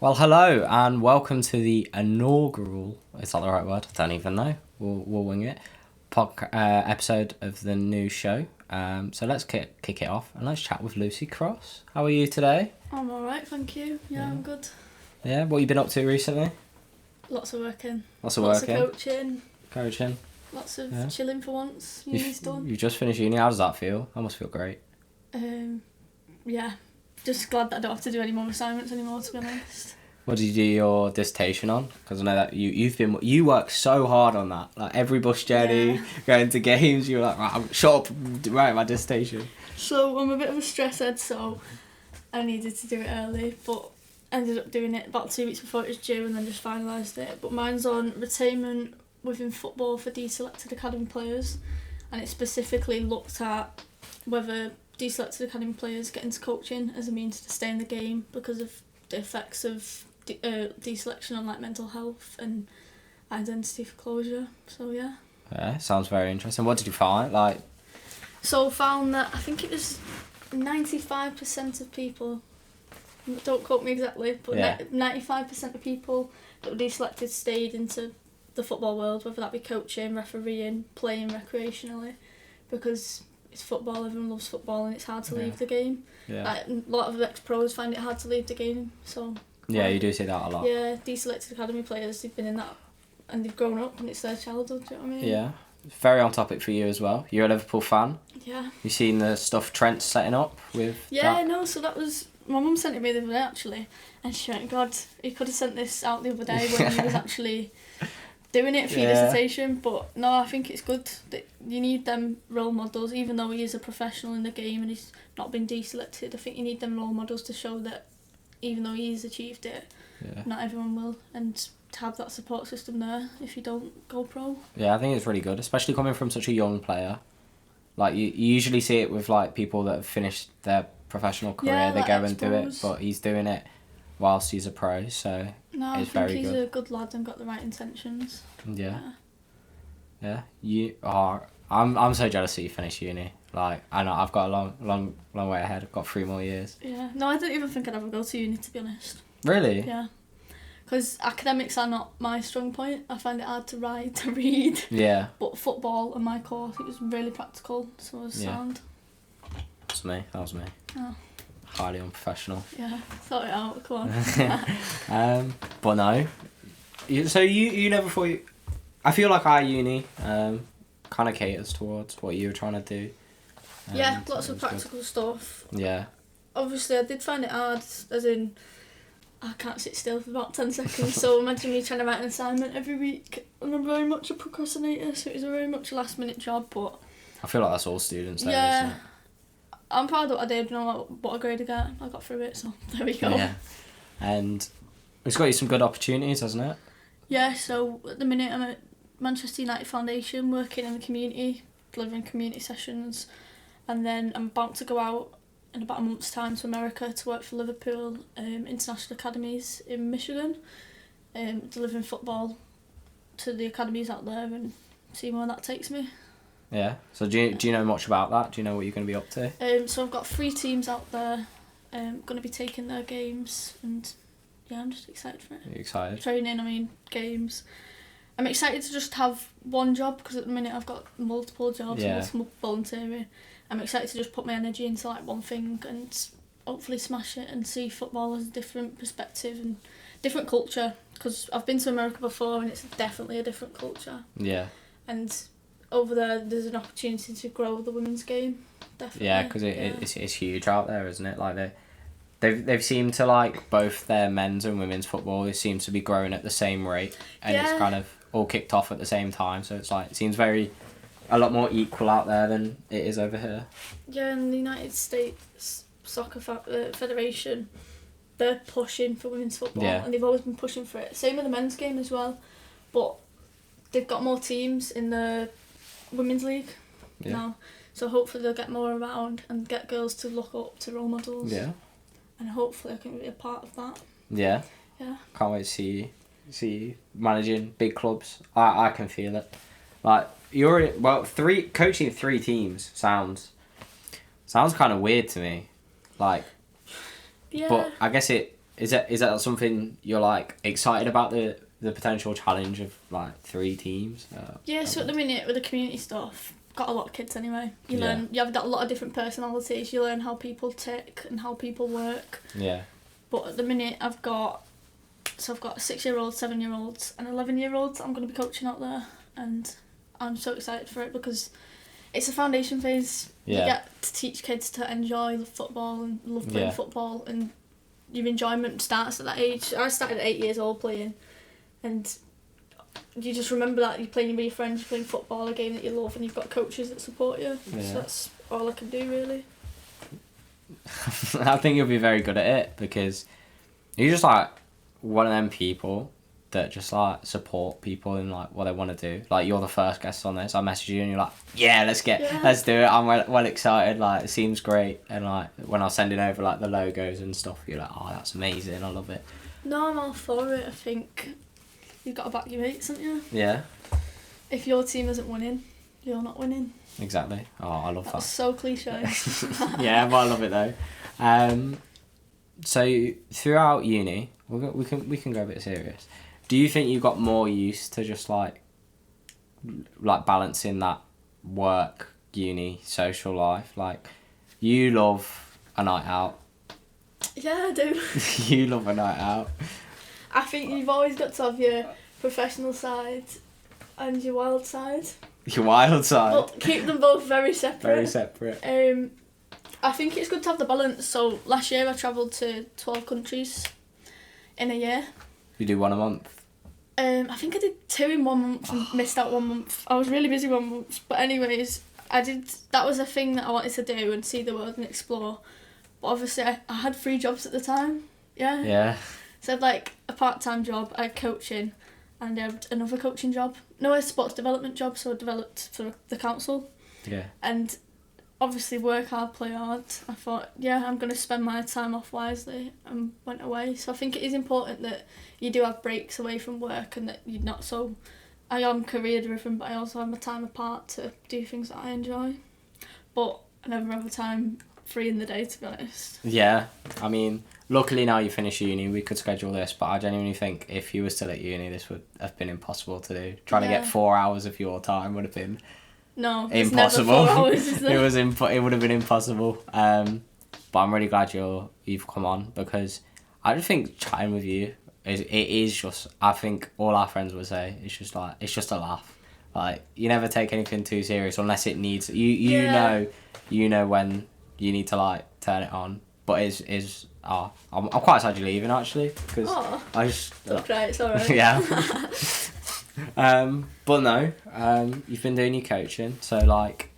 Well, hello and welcome to the inaugural, is that the right word? I don't even know. We'll wing it. Episode of the new show. So let's kick it off and let's chat with Lucy Cross. How are you today? I'm alright, thank you. Yeah, I'm good. Yeah, what have you been up to recently? Lots of working. Lots of coaching. Coaching. Lots of chilling for once. Uni's done. You've just finished uni. How does that feel? That must feel great. Yeah. Just glad that I don't have to do any more assignments anymore, to be honest. What did you do your dissertation on? Because I know that you work so hard on that. Like every bus journey, going to games, you're like, right, I'm shut up, write my dissertation. So I'm a bit of a stress head, so I needed to do it early, but ended up doing it about 2 weeks before it was due and then just finalised it. But mine's on retainment within football for deselected academy players, and it specifically looked at whether deselected academy players get into coaching as a means to stay in the game because of the effects of deselection on like mental health and identity foreclosure. So Yeah, sounds very interesting. What did you find? So found that I think it was 95% of people, don't quote me exactly, but 95% of people that were deselected stayed into the football world, whether that be coaching, refereeing, playing recreationally, because it's football, everyone loves football and it's hard to leave the game. Yeah. Like, a lot of ex-pros find it hard to leave the game, so... Yeah, you do see that a lot. Yeah, deselected academy players, they've been in that and they've grown up and it's their childhood, do you know what I mean? Yeah. Very on topic for you as well. You're a Liverpool fan. Yeah. You seen the stuff Trent's setting up with So that was... My mum sent it me the other day, actually, and she went, God, he could have sent this out the other day when he was actually doing it for your dissertation, but no, I think it's good that you need them role models, even though he is a professional in the game and he's not been deselected. I think you need them role models to show that even though he's achieved it, not everyone will, and to have that support system there if you don't go pro. Yeah, I think it's really good, especially coming from such a young player. Like, you usually see it with, like, people that have finished their professional career, they go and do it, but he's doing it whilst he's a pro, so no, it's very good. I think he's a good lad and got the right intentions. Yeah. You are. I'm so jealous that you finished uni. Like, I know I've got a long way ahead. I've got 3 more years. Yeah. No, I don't even think I'd ever go to uni, to be honest. Really? Yeah. Because academics are not my strong point. I find it hard to write, to read. Yeah. But football and my course, it was really practical, so it was sound. That was me. Oh. Highly unprofessional. Yeah, thought it out, come on. But no. So you never thought you... I feel like our uni kind of caters towards what you were trying to do. Yeah, lots of practical stuff. Yeah. Obviously, I did find it hard, as in, I can't sit still for about 10 seconds, so imagine me trying to write an assignment every week. And I'm very much a procrastinator, so it was a very much a last minute job, but... I feel like that's all students there, isn't it? I'm proud of what I did, know what a grade I got. I got through it, so there we go. Yeah. And it's got you some good opportunities, hasn't it? Yeah, so at the minute I'm at Manchester United Foundation, working in the community, delivering community sessions, and then I'm about to go out in about a month's time to America to work for Liverpool International Academies in Michigan, delivering football to the academies out there and seeing where that takes me. Yeah. So do you know much about that? Do you know what you're going to be up to? So I've got 3 teams out there, going to be taking their games, and yeah, I'm just excited for it. Are you excited? Training, games. I'm excited to just have one job because at the minute I've got multiple jobs, multiple volunteering. I'm excited to just put my energy into like one thing and hopefully smash it and see football as a different perspective and different culture, because I've been to America before and it's definitely a different culture. Yeah. And over there's an opportunity to grow the women's game, definitely. Yeah, because it's huge out there, isn't it? Like they've seemed to, like, both their men's and women's football, it seems to be growing at the same rate, and it's kind of all kicked off at the same time. So it's like it seems a lot more equal out there than it is over here. Yeah, and the United States Soccer Federation, they're pushing for women's football, and they've always been pushing for it. Same with the men's game as well, but they've got more teams in the women's league now, so hopefully they'll get more around and get girls to look up to role models. Yeah. And hopefully I can be a part of that. Yeah. Yeah. Can't wait to see you managing big clubs. I can feel it. Like, coaching 3 teams sounds kind of weird to me. Like, yeah. But I guess it Is that something you're like excited about, the potential challenge of like 3 teams? Yeah, so at the minute with the community stuff, got a lot of kids anyway. You have got a lot of different personalities. You learn how people tick and how people work. Yeah. But at the minute I've got 6-year-olds, 7-year-olds and 11-year-olds I'm going to be coaching out there, and I'm so excited for it because it's a foundation phase. Yeah. You get to teach kids to enjoy football and love playing football, and your enjoyment starts at that age. I started at 8 years old playing, and you just remember that you're playing with your friends, you're playing football, a game that you love, and you've got coaches that support you. Yeah. So that's all I can do really. I think you'll be very good at it because you're just like one of them people that just like support people in like what they want to do. Like you're the first guest on this. I message you and you're like, yeah, let's do it. I'm well excited. Like it seems great. And like when I was sending over like the logos and stuff, you're like, oh, that's amazing. I love it. No, I'm all for it. I think you've got to back your mates, haven't you? Yeah. If your team isn't winning, you're not winning. Exactly. Oh, I love that. That's so cliche. Yeah, but I love it though. So throughout uni, we can go a bit serious. Do you think you got more used to just like balancing that work, uni, social life? Like, you love a night out. Yeah, I do. You love a night out. I think you've always got to have your professional side and your wild side. Your wild side. But keep them both very separate. Very separate. I think it's good to have the balance. So last year I travelled to 12 countries in a year. You do one a month? I think I did 2 in 1 month and missed out 1 month. I was really busy 1 month. But anyways, that was a thing that I wanted to do and see the world and explore. But obviously I had 3 jobs at the time. Yeah. Yeah. So I had like a part-time job, I had coaching, and I had another coaching job. No, I had a sports development job, so I developed for the council. Yeah. And obviously work hard, play hard. I thought, yeah, I'm going to spend my time off wisely, and went away. So I think it is important that you do have breaks away from work and that you're not so... I am career driven, but I also have my time apart to do things that I enjoy. But I never have a time free in the day, to be honest. Yeah, I mean, luckily now you finish uni, we could schedule this, but I genuinely think if you were still at uni, this would have been impossible to do. Trying to get 4 hours of your time would have been... No, impossible. Never 4 hours, is there? It would have been impossible. But I'm really glad you've come on, because I just think chatting with you is just, I think all our friends would say it's just a laugh. Like, you never take anything too serious unless it needs you know when you need to like turn it on. But I'm quite sad you're leaving actually, because I just don't cry, it's alright. yeah. But no, you've been doing your coaching, so like,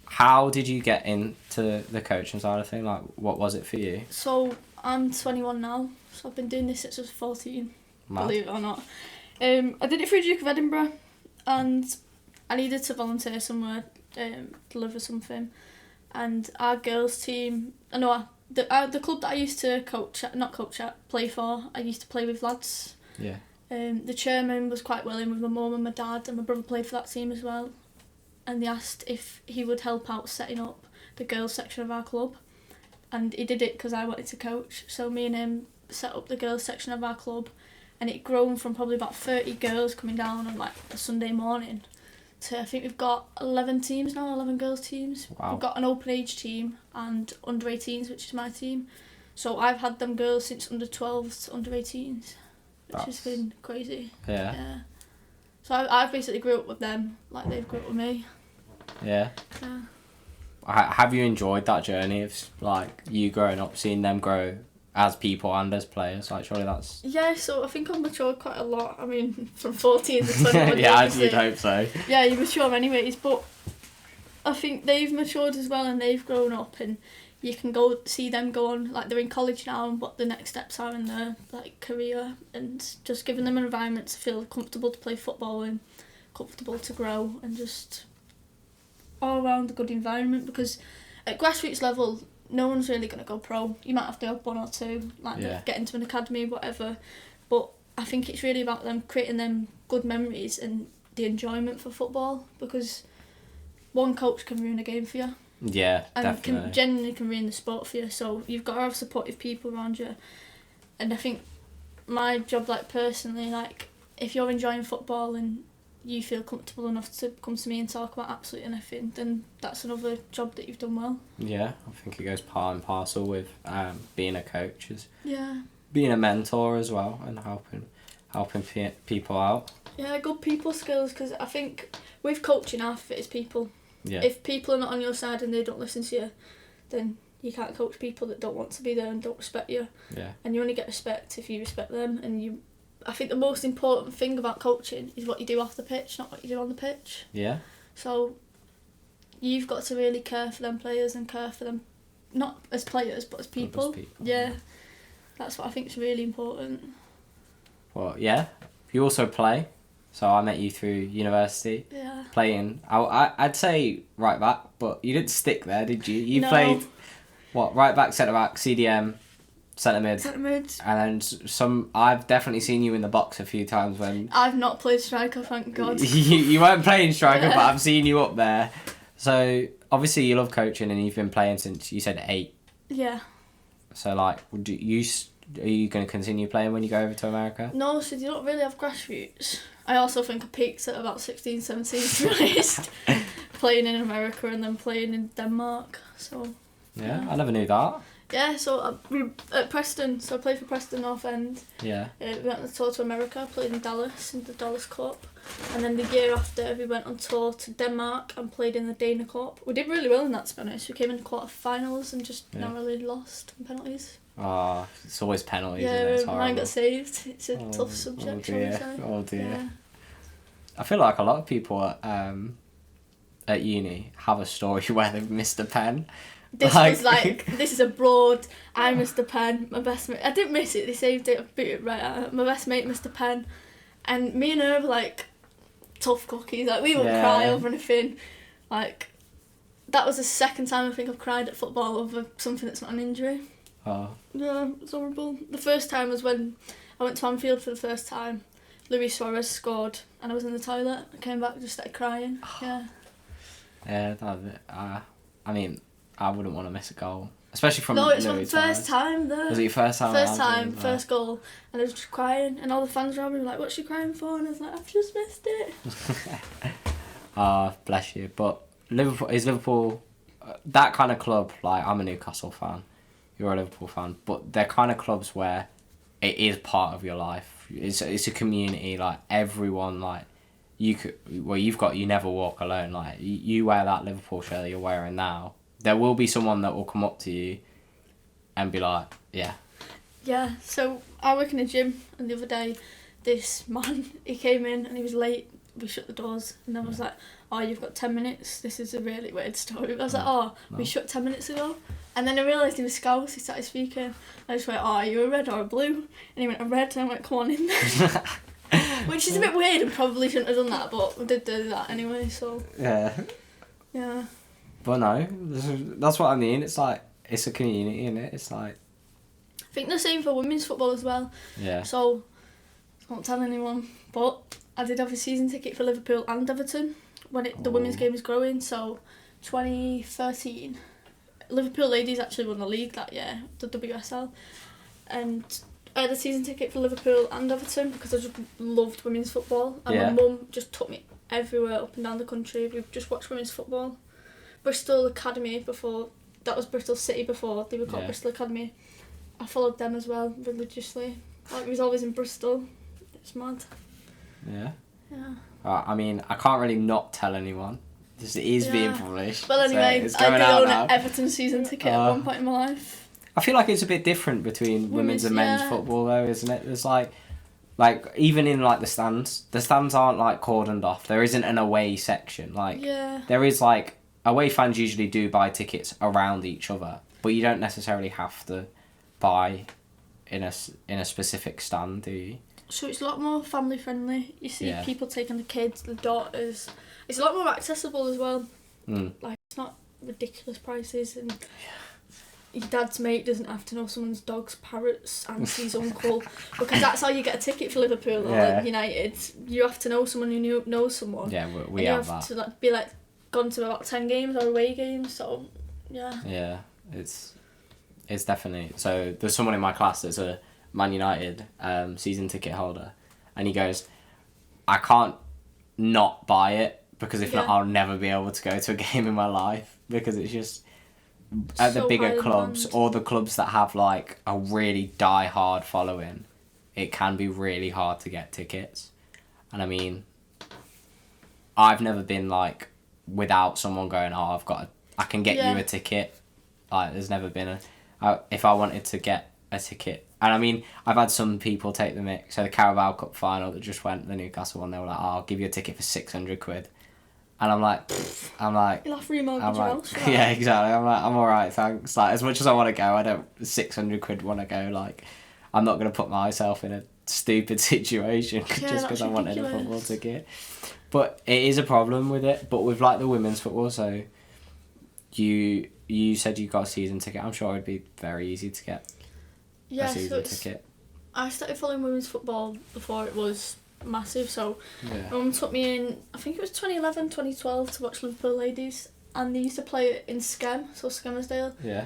how did you get into the coaching side of thing? Like, what was it for you? So I'm 21 now, so I've been doing this since I was 14. Wow. Believe it or not. I did it through Duke of Edinburgh, and I needed to volunteer somewhere, deliver something, and our girls team. The club that I used to play for. I used to play with lads. Yeah. The chairman was quite willing with my mum and my dad, and my brother played for that team as well. And they asked if he would help out setting up the girls section of our club. And he did it because I wanted to coach. So me and him set up the girls section of our club, and it grown from probably about 30 girls coming down on like a Sunday morning to, I think we've got 11 teams now, 11 girls teams. Wow. We've got an open age team and under 18s, which is my team. So I've had them girls since under 12s to under 18s. Which has been crazy. Yeah. So I've basically grew up with them, like they've grew up with me. Yeah. Yeah. Have you enjoyed that journey of like you growing up, seeing them grow as people and as players? Like, surely that's... Yeah, so I think I've matured quite a lot. I mean, from 14 to 21. Yeah, you'd hope so. Yeah, you mature anyways, but I think they've matured as well and they've grown up, and you can go see them go on, like they're in college now and what the next steps are in their like career, and just giving them an environment to feel comfortable to play football in, comfortable to grow, and just all around a good environment, because at grassroots level no one's really going to go pro. You might have to have 1 or 2, like get into an academy, whatever, but I think it's really about them creating them good memories and the enjoyment for football, because one coach can ruin a game for you. Yeah, and definitely. Genuinely can ruin the sport for you. So you've got to have supportive people around you. And I think my job, like personally, like if you're enjoying football and you feel comfortable enough to come to me and talk about absolutely anything, then that's another job that you've done well. Yeah, I think it goes part and parcel with being a coach, is Yeah. being a mentor as well, and helping people out. Yeah, good people skills, because I think with coaching, half of it is people. Yeah. If people are not on your side and they don't listen to you, then you can't coach people that don't want to be there and don't respect you. Yeah. And you only get respect if you respect them. And I think the most important thing about coaching is what you do off the pitch, not what you do on the pitch. Yeah. So you've got to really care for them players and care for them, not as players, but as people. Yeah. That's what I think is really important. Well, yeah. You also play. So I met you through university. Yeah. Playing, I'd say right back, but you didn't stick there, did you? You No. played, what, right back, centre back, CDM, centre mid. Centre mid. And then I've definitely seen you in the box a few times when... I've not played striker, thank God. you weren't playing striker, but I've seen you up there. So obviously you love coaching and you've been playing since, you said 8. Yeah. So like, are you going to continue playing when you go over to America? No, so you don't really have grassroots. I also think I peaked at about 16, 17 to be honest. Playing in America and then playing in Denmark. So Yeah, I never knew that. yeah, so at Preston, so I played for Preston North End. Yeah. We went on the tour to America, played in Dallas, in the Dallas Cup. And then the year after, we went on tour to Denmark and played in the Dana Cup. We did really well in that, to be honest. We came in the quarter-finals and just narrowly lost on penalties. It's always penalties. Yeah, Isn't it? It's mine horrible. got saved. It's a tough subject, shall we say. Oh dear. Yeah. I feel like a lot of people at uni have a story where they've missed a pen. This was like, this is abroad, I missed a pen, my best mate, I didn't miss it, they saved it, I beat it right out. My best mate missed a pen, and me and her were like tough cookies, like we wouldn't cry over anything. Like, that was the second time I think I've cried at football over something that's not an injury. Oh. Yeah, it's horrible. The first time was when I went to Anfield for the first time. Luis Suarez scored and I was in the toilet. I came back and just started crying. Yeah. Yeah, that was it. I mean, I wouldn't want to miss a goal. Especially from No, it's my Luis first Suarez. time there. Was it your first time? First time, first goal. And I was just crying and all the fans around me were like, what's she crying for? And I was like, I've just missed it. Bless you. But Liverpool that kind of club, like I'm a Newcastle fan, you're a Liverpool fan, but they're kind of clubs where it is part of your life. It's a community, like everyone, like you never walk alone. Like you wear that Liverpool shirt that you're wearing now, there will be someone that will come up to you and be like, yeah. Yeah, so I work in a gym, and the other day this man, he came in and he was late. We shut the doors and I was like, oh, you've got 10 minutes. This is a really weird story. I was like, oh, we shut 10 minutes ago. And then I realised he was Scouse. He started speaking. I just went, oh, are you a red or a blue? And he went, a red. And I went, come on in there. Which is a bit weird and probably shouldn't have done that, but we did do that anyway, so. Yeah. Yeah. But no, that's what I mean. It's like, it's a community, isn't it? It's like... I think the same for women's football as well. Yeah. So, I won't tell anyone, but I did have a season ticket for Liverpool and Everton when the women's game was growing. So 2013, Liverpool ladies actually won the league that year, the WSL, and I had a season ticket for Liverpool and Everton because I just loved women's football, and my mum just took me everywhere up and down the country. We just watched women's football. Bristol Academy before, that was Bristol City before they were called Bristol Academy. I followed them as well religiously. Like, it was always in Bristol. It's mad. Yeah. Yeah. I mean, I can't really not tell anyone. It is being published. Well, anyway, so I did own an Everton season ticket at one point in my life. I feel like it's a bit different between women's and men's football, though, isn't it? There's like even in like the stands aren't like cordoned off. There isn't an away section. Like there is like away fans usually do buy tickets around each other, but you don't necessarily have to buy in a specific stand, do you? So it's a lot more family friendly. You see people taking the kids, the daughters. It's a lot more accessible as well. Like, it's not ridiculous prices, and your dad's mate doesn't have to know someone's dog's parrot's auntie's uncle, because that's how you get a ticket for Liverpool or United. You have to know someone who knows someone. Yeah, we have that. You have to be like gone to about 10 games or away games. So yeah. Yeah, it's definitely. So there's someone in my class that's a Man United season ticket holder, and he goes, I can't not buy it because if not, I'll never be able to go to a game in my life because it's just at the bigger clubs or the clubs that have like a really die-hard following, it can be really hard to get tickets. And I mean, I've never been like without someone going, oh, I can get you a ticket. Like, there's never been if I wanted to get a ticket. And I mean, I've had some people take the mick. So the Carabao Cup final that just went, the Newcastle one, they were like, oh, I'll give you a ticket for 600 quid. And I'm like, you'll have to remortgage your house. Yeah, exactly. I'm like, I'm alright, thanks. Like, as much as I want to go, I don't 600 quid want to go. Like, I'm not going to put myself in a stupid situation just because I wanted a football ticket. But it is a problem with it. But with like the women's football, so you said you got a season ticket. I'm sure it'd be very easy to get a season ticket. I started following women's football before it was massive, so Mum took me in, I think it was 2011, 2012, to watch Liverpool Ladies, and they used to play it in Skem, so Skelmersdale. Yeah.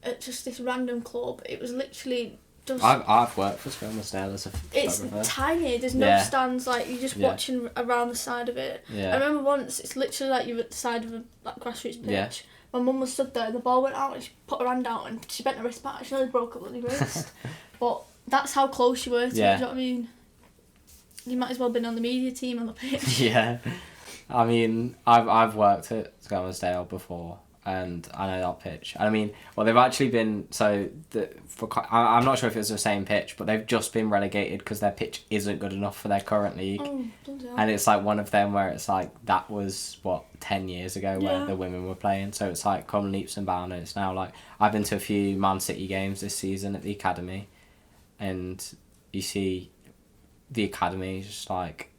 At just this random club. It was literally just... I've worked for Skelmersdale as a photographer. It's tiny, there's no stands, like, you're just watching around the side of it. Yeah. I remember once, it's literally like you're at the side of a grassroots pitch. Yeah. My mum was stood there and the ball went out and she put her hand out and she bent her wrist back, she nearly broke her bloody wrist. But that's how close you were to it, do you know what I mean? You might as well have been on the media team on the pitch. Yeah. I mean, I've worked at Skelmersdale before and I know that pitch. And I mean, well, they've actually been, I'm not sure if it's the same pitch, but they've just been relegated because their pitch isn't good enough for their current league. Oh, and it's like one of them where it's like, that was, 10 years ago where the women were playing. So it's like come leaps and bounds. And it's now like, I've been to a few Man City games this season at the academy. And you see the academy is just like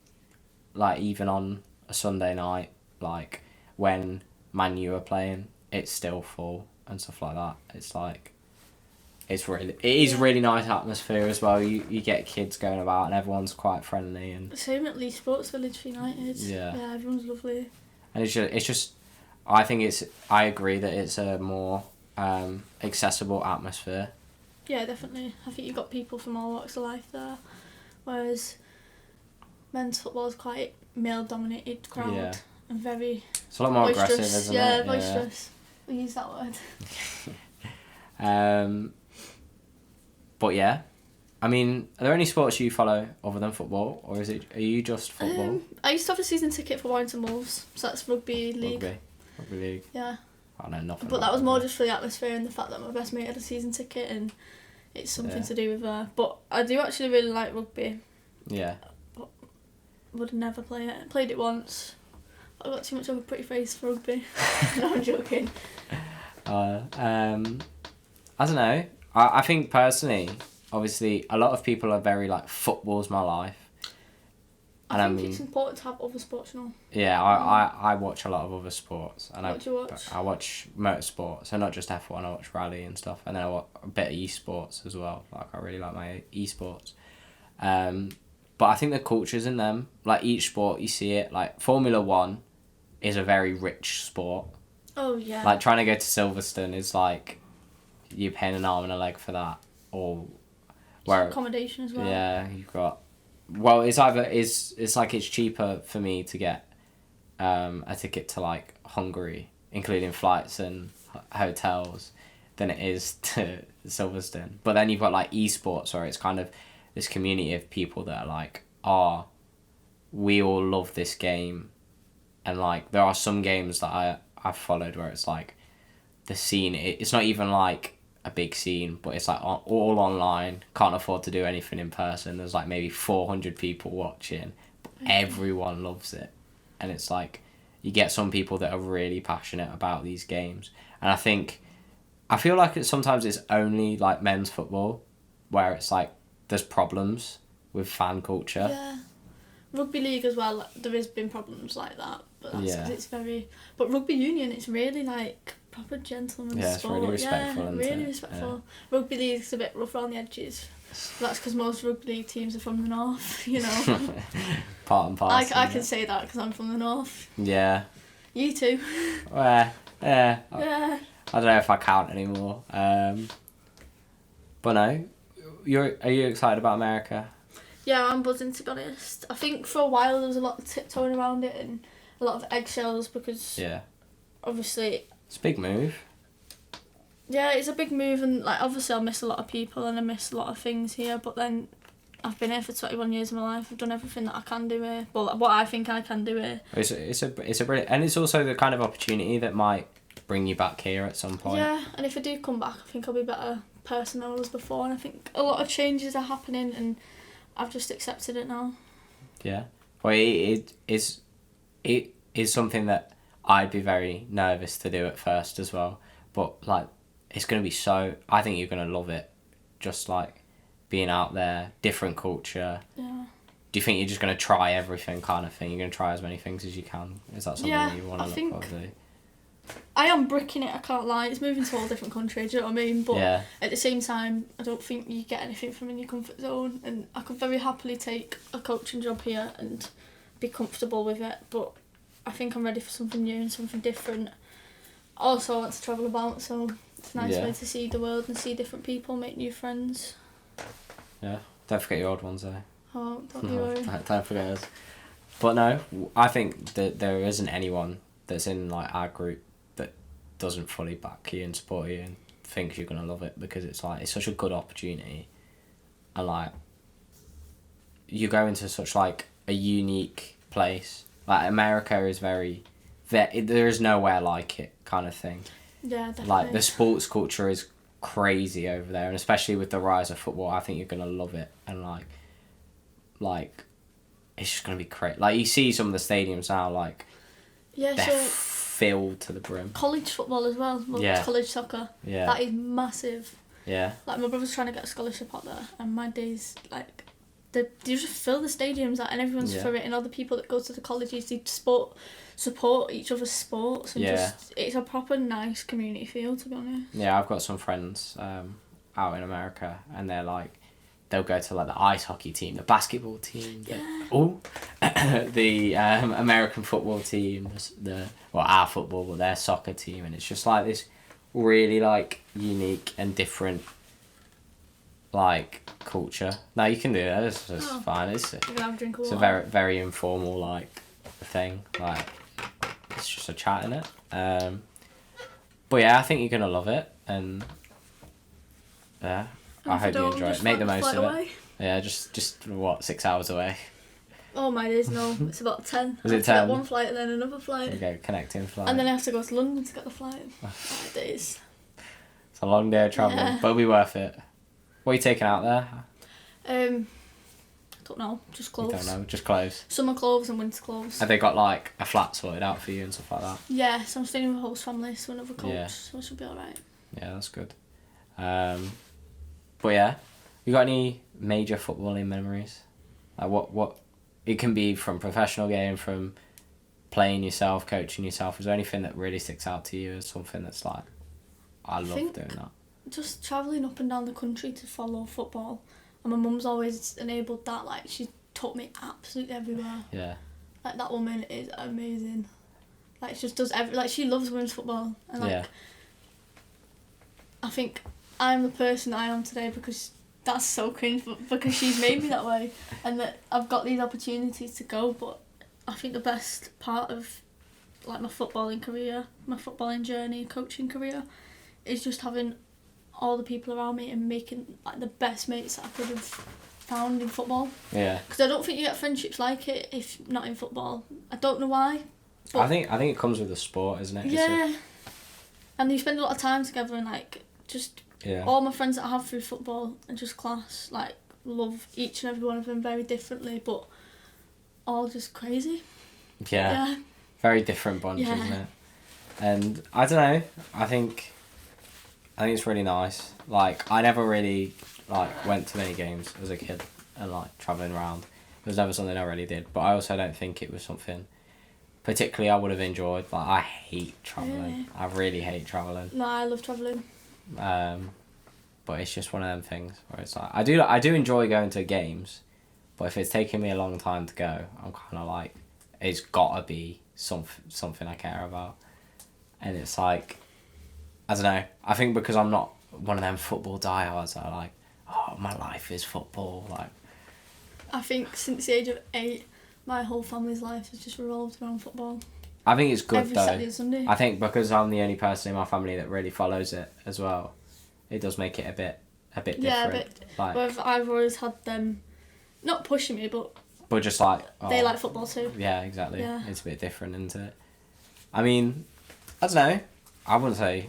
even on a Sunday night, like when Man U are playing, it's still full and stuff like that. It's like, it is really nice atmosphere as well. You get kids going about and everyone's quite friendly and same at Leeds Sports Village for United. Yeah, everyone's lovely. And it's just I agree that it's a more accessible atmosphere. Yeah, definitely. I think you've got people from all walks of life there, whereas men's football is quite male-dominated crowd and very it's a lot more boisterous. Aggressive, isn't it? Yeah, boisterous. We use that word. But yeah, I mean, are there any sports you follow other than football, or are you just football? I used to have a season ticket for Warrington Wolves, so that's rugby league. Rugby league. Yeah. I know nothing. But that was more just for the atmosphere and the fact that my best mate had a season ticket and it's something to do with her. But I do actually really like rugby. Yeah. But would never play it. Played it once. I got too much of a pretty face for rugby. No, I'm joking. I don't know. I think personally, obviously, a lot of people are very like, football's my life. And I think it's important to have other sports, you know. Yeah, I watch a lot of other sports. And what do you watch? I watch motorsport, so not just F1, I watch rally and stuff. And then I watch a bit of esports as well. Like, I really like my esports. But I think the cultures in them, like each sport, you see it. Like, Formula 1 is a very rich sport. Oh, yeah. Like, trying to go to Silverstone is like, you're paying an arm and a leg for that. Or where accommodation as well. Yeah, you've got... Well, it's like it's cheaper for me to get a ticket to like Hungary, including flights and hotels, than it is to Silverstone. But then you've got like esports, where it's kind of this community of people that are like, we all love this game, and like there are some games that I've followed where it's like the scene. It's not even like a big scene, but it's like all online, can't afford to do anything in person. There's like maybe 400 people watching, but everyone loves it. And it's like, you get some people that are really passionate about these games. And I feel like sometimes it's only like men's football where it's like, there's problems with fan culture. Yeah. Rugby league as well, there has been problems like that, but that's because it's very... But rugby union, it's really like... proper gentleman's sport. It's really respectful. Really respectful. Yeah. Rugby league's a bit rough around the edges. That's because most rugby league teams are from the north, you know. Part and parcel. I can say that because I'm from the north. Yeah. You too. Yeah. Yeah. I don't know if I count anymore. But no, are you excited about America? Yeah, I'm buzzing, to be honest. I think for a while there was a lot of tiptoeing around it and a lot of eggshells because Yeah. obviously... It's a big move. Yeah, it's a big move, and like obviously I'll miss a lot of people and I miss a lot of things here, but then I've been here for 21 years of my life. I've done everything that I can do here. Well, what I think I can do here. It's a brilliant, and it's also the kind of opportunity that might bring you back here at some point. Yeah, and if I do come back, I think I'll be a better person than I was before, and I think a lot of changes are happening, and I've just accepted it now. Yeah. Well, it is something that I'd be very nervous to do at first as well, but like it's gonna be so. I think you're gonna love it, just like being out there, different culture. Yeah. Do you think you're just gonna try everything kind of thing? You're gonna try as many things as you can. Is that something that you want to look forward to? I am bricking it, I can't lie. It's moving to all different countries, do you know what I mean? But at the same time, I don't think you get anything from in your comfort zone, and I could very happily take a coaching job here and be comfortable with it, but I think I'm ready for something new and something different. Also, I want to travel about, so it's a nice way to see the world and see different people, make new friends. Yeah, don't forget your old ones though. Oh, don't you worry. Don't forget us. But no, I think that there isn't anyone that's in like our group that doesn't fully back you and support you and thinks you're gonna love it, because it's like it's such a good opportunity, and like you go into such like a unique place. Like America is there is nowhere like it kind of thing. Yeah, definitely. Like the sports culture is crazy over there, and especially with the rise of football, I think you're gonna love it, and like it's just gonna be great. Like you see some of the stadiums now, like they're filled to the brim. College football as well, college soccer. Yeah, that is massive. Yeah. Like my brother's trying to get a scholarship out there, and my days like they just fill the stadiums out, and everyone's for it, and all the people that go to the colleges they support each other's sports, and just it's a proper nice community feel, to be honest. Yeah, I've got some friends out in America, and they'll go to like the ice hockey team, the basketball team, the American football team, our football, but their soccer team, and it's just like this really like unique and different like culture. No, you can do that. It's fine. It's a very very informal like thing. Like it's just a chat in it. But yeah, I think you're gonna love it, and yeah, I hope you enjoy it. Make the most of it. Yeah, just 6 hours away. Oh my days, no. It's about 10. Is it 10? One flight and then another flight. Okay, connecting flight. And then I have to go to London to get the flight. 5 days. It's a long day of travelling, but it'll be worth it. What are you taking out there? I don't know, just clothes. You don't know, just clothes. Summer clothes and winter clothes. Have they got like a flat sorted out for you and stuff like that? Yeah, so I'm staying with a host family, so another coach, so it should be alright. Yeah, that's good. But yeah, you got any major footballing memories? Like what? It can be from professional game, from playing yourself, coaching yourself. Is there anything that really sticks out to you as something that's like, I love doing that? Just travelling up and down the country to follow football, and my mum's always enabled that. Like she took me absolutely everywhere. Yeah. Like that woman is amazing. Like she just does she loves women's football, and like I think I'm the person I am today because that's so cringe, but because she's made me that way, and that I've got these opportunities to go. But I think the best part of like my footballing career, my footballing journey, coaching career, is just having all the people around me and making like the best mates that I could have found in football. Yeah. Because I don't think you get friendships like it if not in football. I don't know why. I think it comes with the sport, isn't it? Yeah. And you spend a lot of time together, and like just all my friends that I have through football are just class. Like love each and every one of them very differently, but all just crazy. Yeah. Very different bunch, isn't it? And I don't know. I think it's really nice. Like I never really like went to many games as a kid and like travelling around. It was never something I really did. But I also don't think it was something particularly I would have enjoyed. Like I hate travelling. Really? I really hate travelling. No, I love travelling. But it's just one of them things where it's like I do enjoy going to games, but if it's taking me a long time to go, I'm kind of like it's gotta be something I care about, and it's like I don't know. I think because I'm not one of them football diehards, oh, my life is football. Like, I think since the age of 8, my whole family's life has just revolved around football. I think it's good Every though. Saturday and Sunday. I think because I'm the only person in my family that really follows it as well, it does make it a bit Yeah, different. but I've always had them, not pushing me, but just like they like football too. Yeah, exactly. Yeah. It's a bit different, isn't it? I mean, I don't know. I wouldn't say.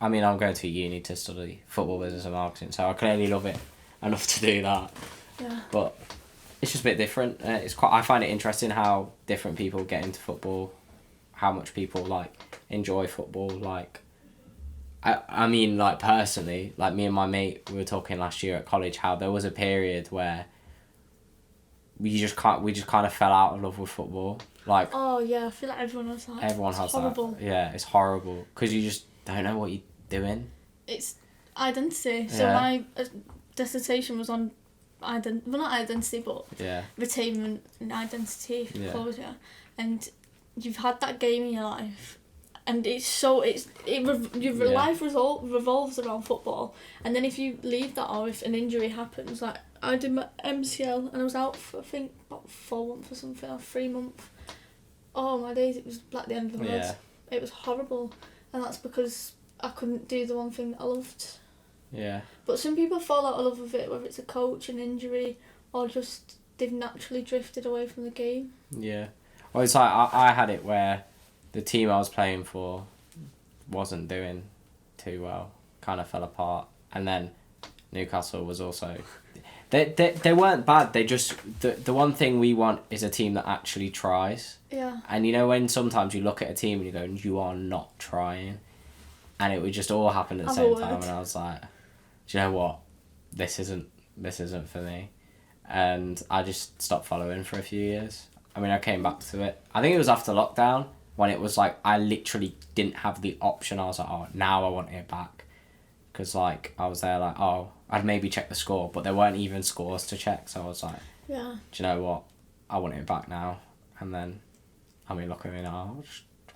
I mean, I'm going to uni to study football business and marketing, so I clearly love it enough to do that. Yeah. But it's just a bit different. It's quite. I find it interesting how different people get into football, how much people like enjoy football. Like, I mean, like personally, like me and my mate, we were talking last year at college how there was a period where we just kind of fell out of love with football. Like, Oh yeah, I feel like everyone has that. everyone It's has horrible. that. Yeah, it's horrible because you just don't know what you're doing. It's identity. So Yeah. my dissertation was on well, not identity, but Yeah. retainment and identity Yeah. closure. And you've had that game in your life, and your Yeah. life revolves around football. And then if you leave that, or if an injury happens, like I did my MCL and I was out for I think about 4 months or something, or 3 months. Oh my days, it was like the end of the world. Yeah. It was horrible, and that's because I couldn't do the one thing that I loved. Yeah. But some people fall out of love with it, whether it's a coach, an injury, or just they've naturally drifted away from the game. Yeah. Well, it's like I had it where the team I was playing for wasn't doing too well, kind of fell apart, and then Newcastle was also. They weren't bad. They just the one thing we want is a team that actually tries. Yeah. And you know when sometimes you look at a team and you go, you are not trying, and it would just all happen at the Have a same word. time, and I was like, do you know what, this isn't for me, and I just stopped following for a few years. I mean, I came back to it. I think it was after lockdown when it was like I literally didn't have the option. I was like, oh, now I want it back, because like I was there like, oh, I'd maybe check the score, but there weren't even scores to check, so I was like, Yeah. do you know what, I want it back now. And then, I mean, look at me now,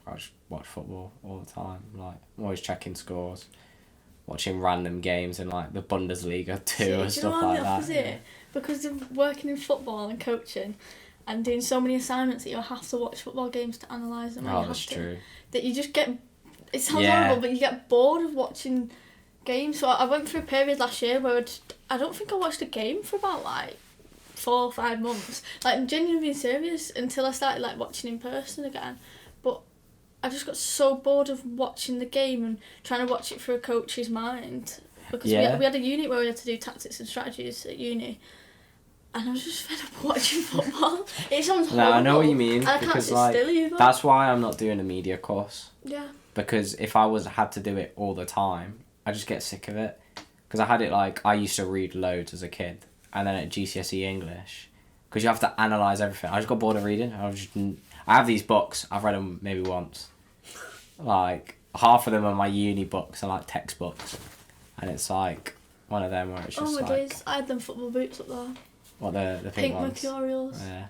I just watch football all the time. Like, I'm always checking scores, watching random games in like the Bundesliga too See, and do you stuff know I'm like the that. opposite? Because of working in football and coaching and doing so many assignments that you have to watch football games to analyse them. Oh, that's true. That you just get, it sounds Yeah. horrible, but you get bored of watching games. So I went through a period last year where I don't think I watched a game for about like 4 or 5 months. Like, I'm genuinely being serious, until I started like watching in person again. But I just got so bored of watching the game and trying to watch it through a coach's mind. Because Yeah. we had a unit where we had to do tactics and strategies at uni. And I was just fed up watching football. It sounds horrible. No, I know what you mean, And I can't because sit like still either. that's why I'm not doing a media course, Yeah. because if I had to do it all the time, I just get sick of it. Because I had it like, I used to read loads as a kid, and then at GCSE English, because you have to analyse everything. I just got bored of reading. I have these books, I've read them maybe once. Like, half of them are my uni books and like textbooks. And it's like one of them where it's just Oh my like... days, I had them football boots up there. What, the pink Pink ones? Mercurials. Yeah.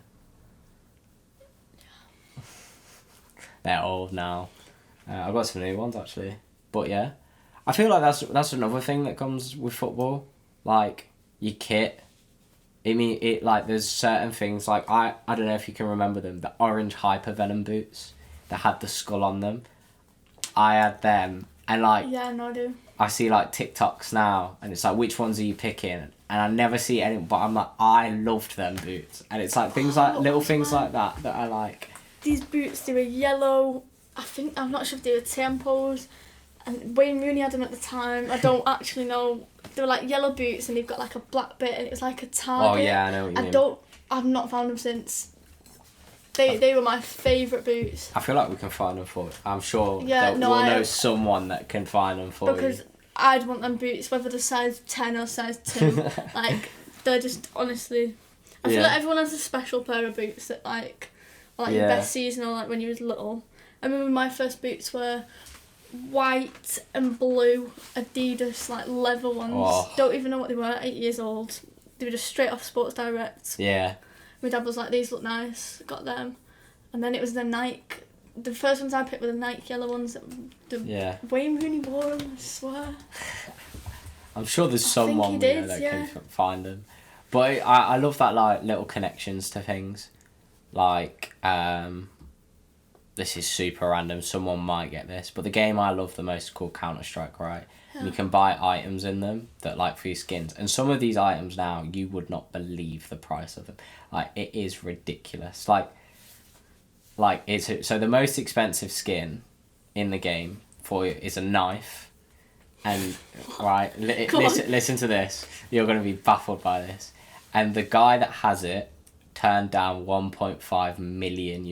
They're old now. I've got some new ones actually. But yeah. I feel like that's another thing that comes with football. Like, your kit. Like, there's certain things, like, I don't know if you can remember them, the orange Hypervenom boots that had the skull on them. I had them, and like, Yeah, no, I do. I see like TikToks now, and it's like, which ones are you picking? And I never see any, but I'm like, I loved them boots, and it's like things like little things like that I like. These boots, they were yellow. I'm not sure if they were Tempos. And Wayne Rooney had them at the time. I don't actually know. They were like yellow boots, and they've got like a black bit, and it was like a target. Oh yeah, I know what you mean. I've not found them since. They were my favourite boots. I feel like we can find them for you. I'm sure Yeah, that no, we'll I- know someone that can find them for Because you. I'd want them boots, whether they're size 10 or size 2. Like, they're just, honestly... I feel Yeah. like everyone has a special pair of boots that, like, are like your Yeah. best seasonal, like when you was little. I remember my first boots were white and blue Adidas, like, leather ones. Oh. Don't even know what they were, 8 years old. They were just straight off Sports Direct. Yeah. My dad was like, these look nice. Got them. And then it was the Nike... The first ones I picked were the Nike yellow ones. Yeah. Wayne Rooney wore them, I swear. I'm sure there's I think someone he we know did, that yeah. can find them. But I love that like little connections to things. Like this is super random. Someone might get this, but the game I love the most is called Counter-Strike, right? And you can buy items in them that like for your skins. And some of these items now you would not believe the price of them. Like it is ridiculous. Like it's so the most expensive skin in the game for you is a knife. And right, listen to this. You're going to be baffled by this. And the guy that has it turned down $1.5 million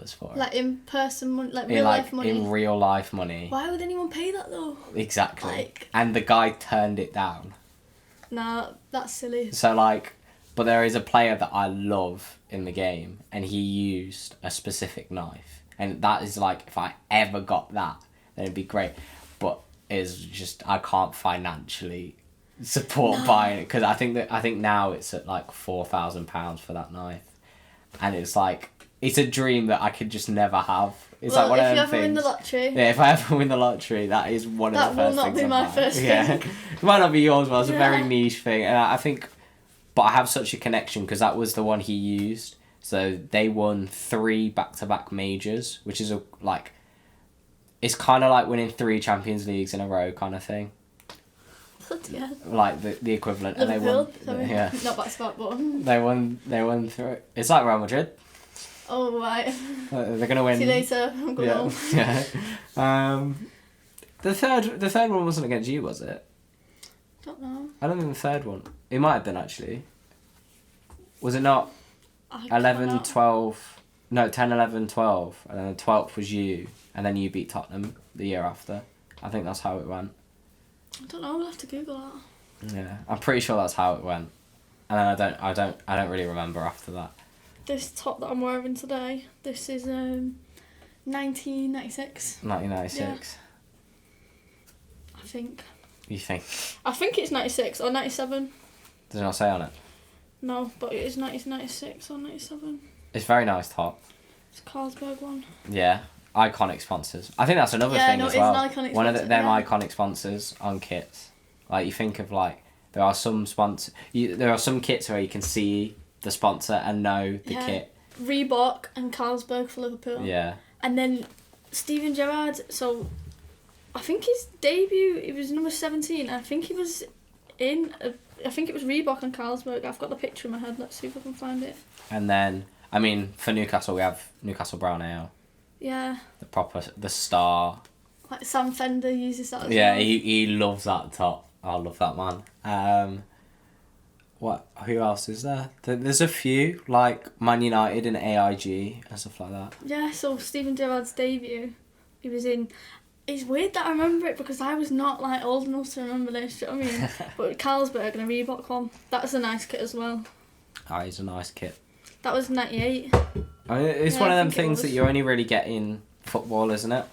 for it. Like in person money, like real life money. In real life money. Why would anyone pay that though? Exactly. Like, and the guy turned it down. nah, that's silly. So like, but there is a player that I love in the game, and he used a specific knife, and that is like, if I ever got that, then it'd be great. But it's just I can't financially support buying it, because I think now it's at like £4,000 for that knife, and it's like it's a dream that I could just never have. It's Well, like one if of you them ever win the things. lottery, Yeah, if I ever win the lottery, that is one of the that will first not things be I'm my buying. first Yeah, thing. it might not be yours, but it's a very Yeah. niche thing, and I think, but I have such a connection because that was the one he used. So they won 3 back-to-back majors, which is it's kind of like winning 3 Champions Leagues in a row kind of thing. Yeah. Like the equivalent. Liverpool, And sorry. yeah. Not back to back, but They won 3. It's like Real Madrid. oh right. They're gonna win. See you later. I'm going Yeah. home. Yeah. The third one wasn't against you, was it? Don't know. I don't think the third one. It might have been actually. Was it not? I 11, cannot- 12. No, 10, 11, 12. And then the 12th was you. And then you beat Tottenham the year after. I think that's how it went. I don't know. We'll have to Google that. Yeah. I'm pretty sure that's how it went. And then I don't really remember after that. This top that I'm wearing today. This is 1996. 1996. I think. You think? I think it's 96 or 97. Does it not say on it? No, but it is 1996 or 97. It's very nice top. It's a Carlsberg one. Yeah. Iconic sponsors. I think that's another Yeah, thing no, as it's well. an iconic One of sponsor, them yeah. iconic sponsors on kits. Like you think of like there are some there are some kits where you can see the sponsor and know the Yeah. kit. Reebok and Carlsberg for Liverpool. Yeah. And then Steven Gerrard, so I think his debut, it was number 17. I think he was I think it was Reebok and Carlsberg. I've got the picture in my head. Let's see if I can find it. And then I mean for Newcastle we have Newcastle Brown Ale, Yeah. the star. Like Sam Fender uses that as Yeah, well. he loves that top. I love that man. Who else is there? There's a few like Man United and AIG and stuff like that. Yeah, so Steven Gerrard's debut, he was in. It's weird that I remember it because I was not like old enough to remember this. Do you know what I mean? But Carlsberg and a Reebok one. That's a nice kit as well. Ah, he's a nice kit. That was 98. I mean, it's Yeah, one of I them think it things that was. you only really get in football, isn't it?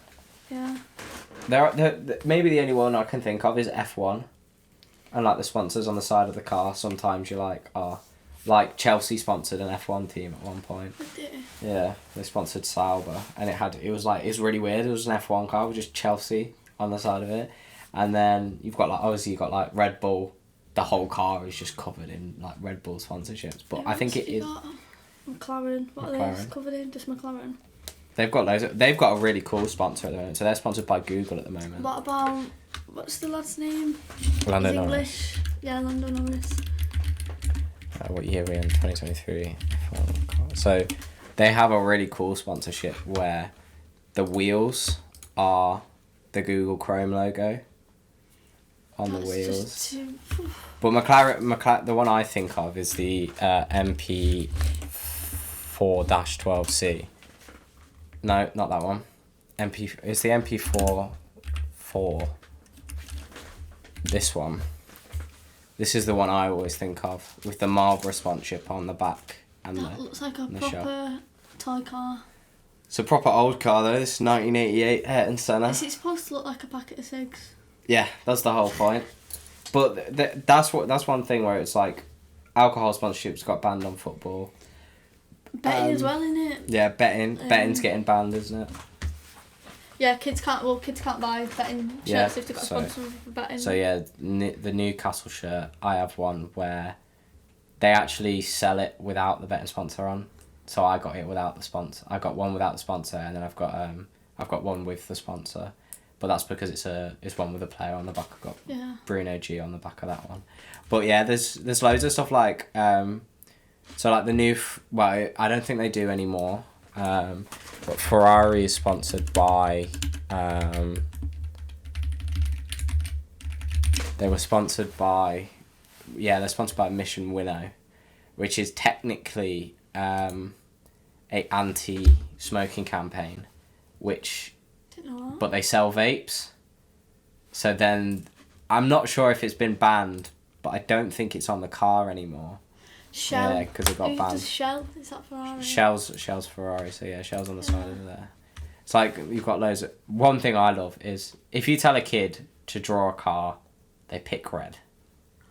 Yeah. Maybe the only one I can think of is F1, and like the sponsors on the side of the car. Sometimes you're like Chelsea sponsored an F1 team at one point. Yeah, they sponsored Sauber, and it was really weird. It was an F1 car with just Chelsea on the side of it, and then you've got like Red Bull. The whole car is just covered in like Red Bull sponsorships, but I think it is. McLaren. What are they McLaren. covered in? Just McLaren. They've got loads. They've got a really cool sponsor at the moment. So they're sponsored by Google at the moment. What about what's the lad's name? Lando He's Norris. English. Yeah, Lando Norris. What year are we in? 2023. So they have a really cool sponsorship where the wheels are the Google Chrome logo on That's the wheels. just too... But McLaren, the one I think of is the MP4-12C. No, not that one. It's the MP4. This one. This is the one I always think of, with the Marlboro sponsorship on the back and That the. looks like a and the proper toy car. It's a proper old car though. It's 1988 Ayrton Senna. Is it supposed to look like a packet of cigs? Yeah, that's the whole point. But that's one thing where it's like, alcohol sponsorships got banned on football. Betting as well, innit? Yeah, betting's getting banned, isn't it? Yeah, kids can't buy betting shirts Yeah, if they've got a sponsor for betting. So yeah, the Newcastle shirt, I have one where they actually sell it without the betting sponsor on. So I got it without the sponsor. I got one without the sponsor, and then I've got one with the sponsor, but that's because it's one with a player on the back. I've got Bruno G on the back of that one. But yeah, there's loads of stuff like so like the new well, I don't think they do anymore. But Ferrari is sponsored by they're sponsored by Mission Winnow, which is technically a anti-smoking campaign, which but they sell vapes. So then I'm not sure if it's been banned, but I don't think it's on the car anymore. Shell. Yeah, because it got banned. Does Shell? Is that Ferrari? Shell's Ferrari, so yeah, Shell's on the side over there. It's like you've got loads of... One thing I love is if you tell a kid to draw a car, they pick red.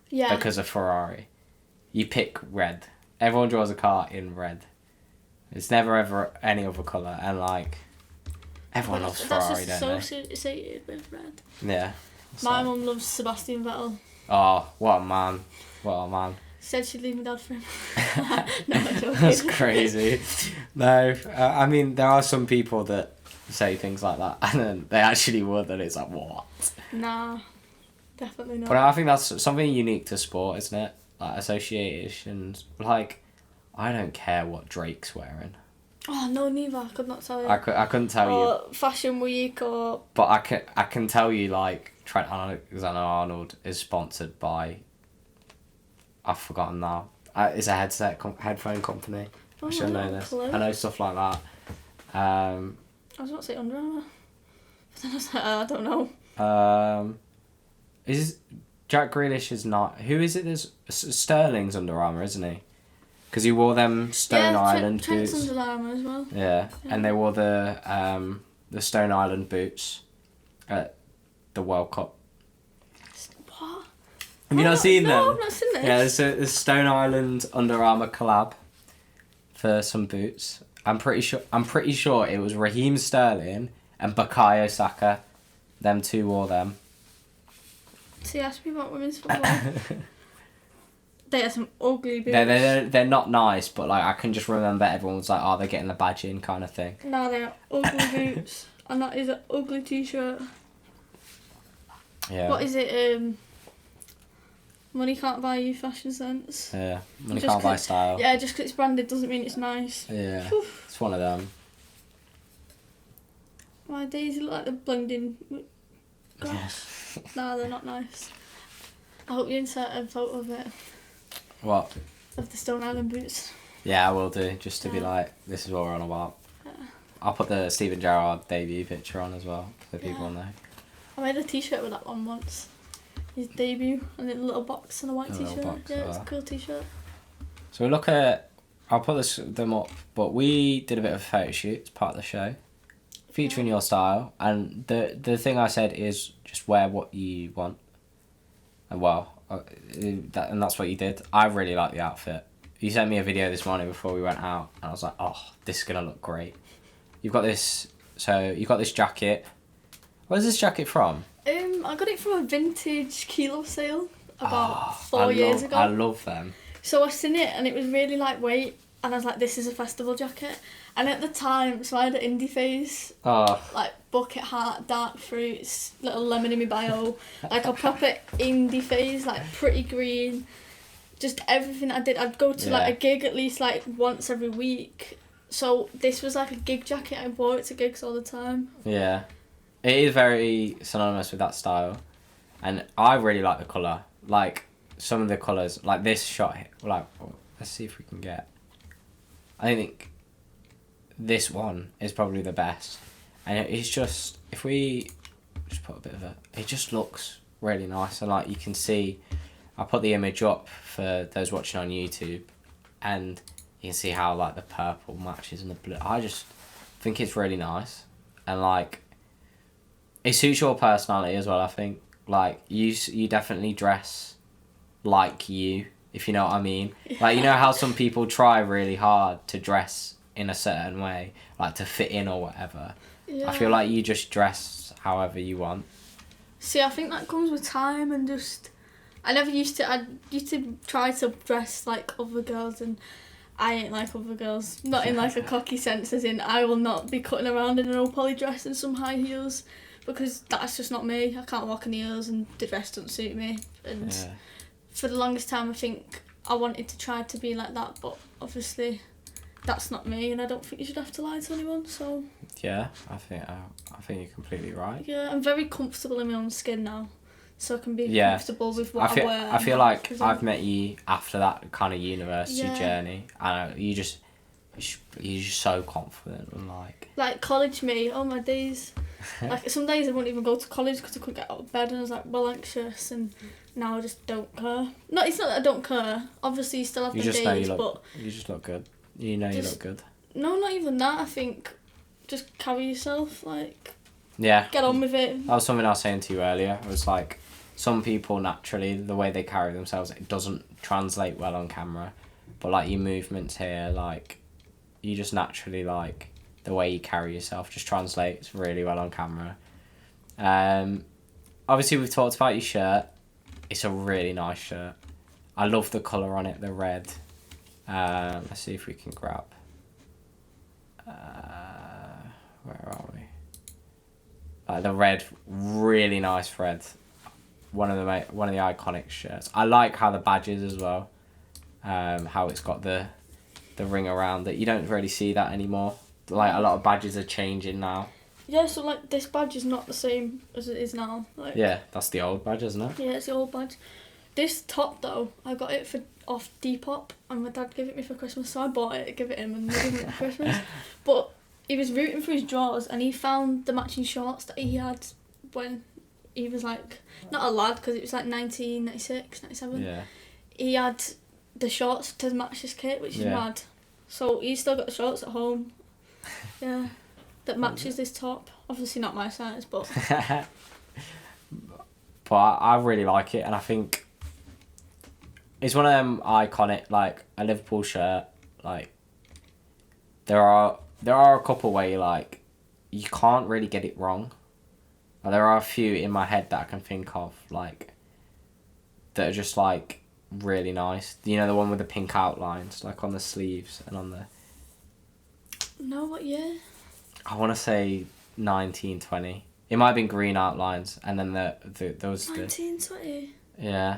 Yeah. Because of Ferrari. You pick red. Everyone draws a car in red. It's never ever any other colour, and like everyone loves Ferrari, don't they? That's associated with red. Yeah. My mum loves Sebastian Vettel. Oh, what a man. What a man. Said she'd leave my dad for him. No, I'm joking. That's crazy. No, I mean, there are some people that say things like that, and then they actually would, and it's like, what? Nah, definitely not. But I think that's something unique to sport, isn't it? Like, associations. Like, I don't care what Drake's wearing. Oh, no, neither. I could not tell you. I couldn't tell you. Or Fashion Week, or... But I can tell you, like, Trent Alexander-Arnold is sponsored by... I've forgotten now. It's a headphone company. Oh, I should know this. Clue. I know stuff like that. I was about to say Under Armour. But then I was like, I don't know. Is Jack Grealish is not... Who is it? There's Sterling's Under Armour, isn't he? Because he wore them Stone Island Trent's boots. Under Armour as well. Yeah, and they wore the Stone Island boots at the World Cup. What? Have you not seen them? No, I've not seen this. Yeah, there's Stone Island Under Armour collab for some boots. I'm pretty sure it was Raheem Sterling and Bukayo Saka. Them two wore them. So you asked me about women's football. They had some ugly boots. They're not nice, but like I can just remember everyone was like, oh, they're getting the badge in kind of thing. No, they're ugly boots. And that is an ugly t-shirt. Yeah. What is it? Money can't buy you fashion sense. Yeah. Money can't buy style. Yeah, just because it's branded doesn't mean it's nice. Yeah. It's one of them. My days look like they're blending with grass. No, they're not nice. I hope you insert a photo of it. What? Of the Stone Island boots. Yeah, I will do, just to be like, this is what we're on about. Yeah. I'll put the Steven Gerrard debut picture on as well, so people know. I made a t-shirt with that one once. His debut, and a little box and a white A little t-shirt. box, Yeah, it's a cool t-shirt. So we look at, I'll put them up, but we did a bit of a photo shoot as part of the show, featuring your style, and the thing I said is just wear what you want. And well, and that's what you did. I really like the outfit. You sent me a video this morning before we went out, and I was like, oh, this is gonna look great. You've got this jacket. Where's this jacket from? I got it from a vintage kilo sale about 4 years ago. I love them. So I seen it and it was really lightweight, and I was like, this is a festival jacket. And at the time, so I had an indie phase, like bucket hat, dark fruits, little lemon in my bio, like a proper indie phase, like pretty green, just everything I did. I'd go to like a gig at least like once every week. So this was like a gig jacket. I wore it to gigs all the time. Yeah. It is very synonymous with that style. And I really like the colour. Like, some of the colours, like this shot, like, let's see if we can get... I think this one is probably the best. And it's just, if we just put a bit of a... It just looks really nice. And, like, you can see... I'll put the image up for those watching on YouTube. And you can see how, like, the purple matches and the blue. I just think it's really nice. And, like... It suits your personality as well, I think. Like, you definitely dress like you, if you know what I mean. Like, you know how some people try really hard to dress in a certain way, like to fit in or whatever. Yeah. I feel like you just dress however you want. See, I think that comes with time and just... I used to try to dress like other girls, and I ain't like other girls. Not in like a cocky sense, as in I will not be cutting around in an old poly dress and some high heels, because that's just not me. I can't walk in heels and the dress doesn't suit me. And for the longest time I think I wanted to try to be like that, but obviously that's not me, and I don't think you should have to lie to anyone, so... Yeah, I think you're completely right. Yeah, I'm very comfortable in my own skin now, so I can be comfortable with what I wear. I feel like I've met you after that kind of university journey, and you're just so confident and like college me. Oh my days! Like some days I wouldn't even go to college because I couldn't get out of bed, and I was like well anxious, and now I just don't care. No, it's not that I don't care. Obviously, you still have the days, but you just look good. You know you look good. No, not even that. I think just carry yourself, like... Yeah. Get on with it. That was something I was saying to you earlier. It was like, some people naturally, the way they carry themselves, it doesn't translate well on camera. But like your movements here, like, you just naturally, like, the way you carry yourself just translates really well on camera. Obviously, we've talked about your shirt. It's a really nice shirt. I love the colour on it, the red. Let's see if we can grab. Where are we? The red, really nice red. One of the iconic shirts. I like how the badges as well. How it's got the ring around it. You don't really see that anymore. Like a lot of badges are changing now. Yeah, so like this badge is not the same as it is now. Like, yeah, that's the old badge, isn't it? Yeah, it's the old badge. This top though, I got it off Depop, and my dad gave it me for Christmas, so I bought it, give it him, and gave it for Christmas. But he was rooting for his drawers, and he found the matching shorts that he had when he was like, not a lad, because it was like 1996, 97. Yeah. He had the shorts to match his kit, which is mad. So he's still got the shorts at home. Yeah. That matches this top. Obviously not my size, but... But I really like it, and I think it's one of them iconic, like, a Liverpool shirt, like, there are a couple where you can't really get it wrong. There are a few in my head that I can think of, like, that are just, like, really nice. You know, the one with the pink outlines, like, on the sleeves and on the... No, what year? I want to say 1920. It might have been green outlines, and then there was 1920? Yeah.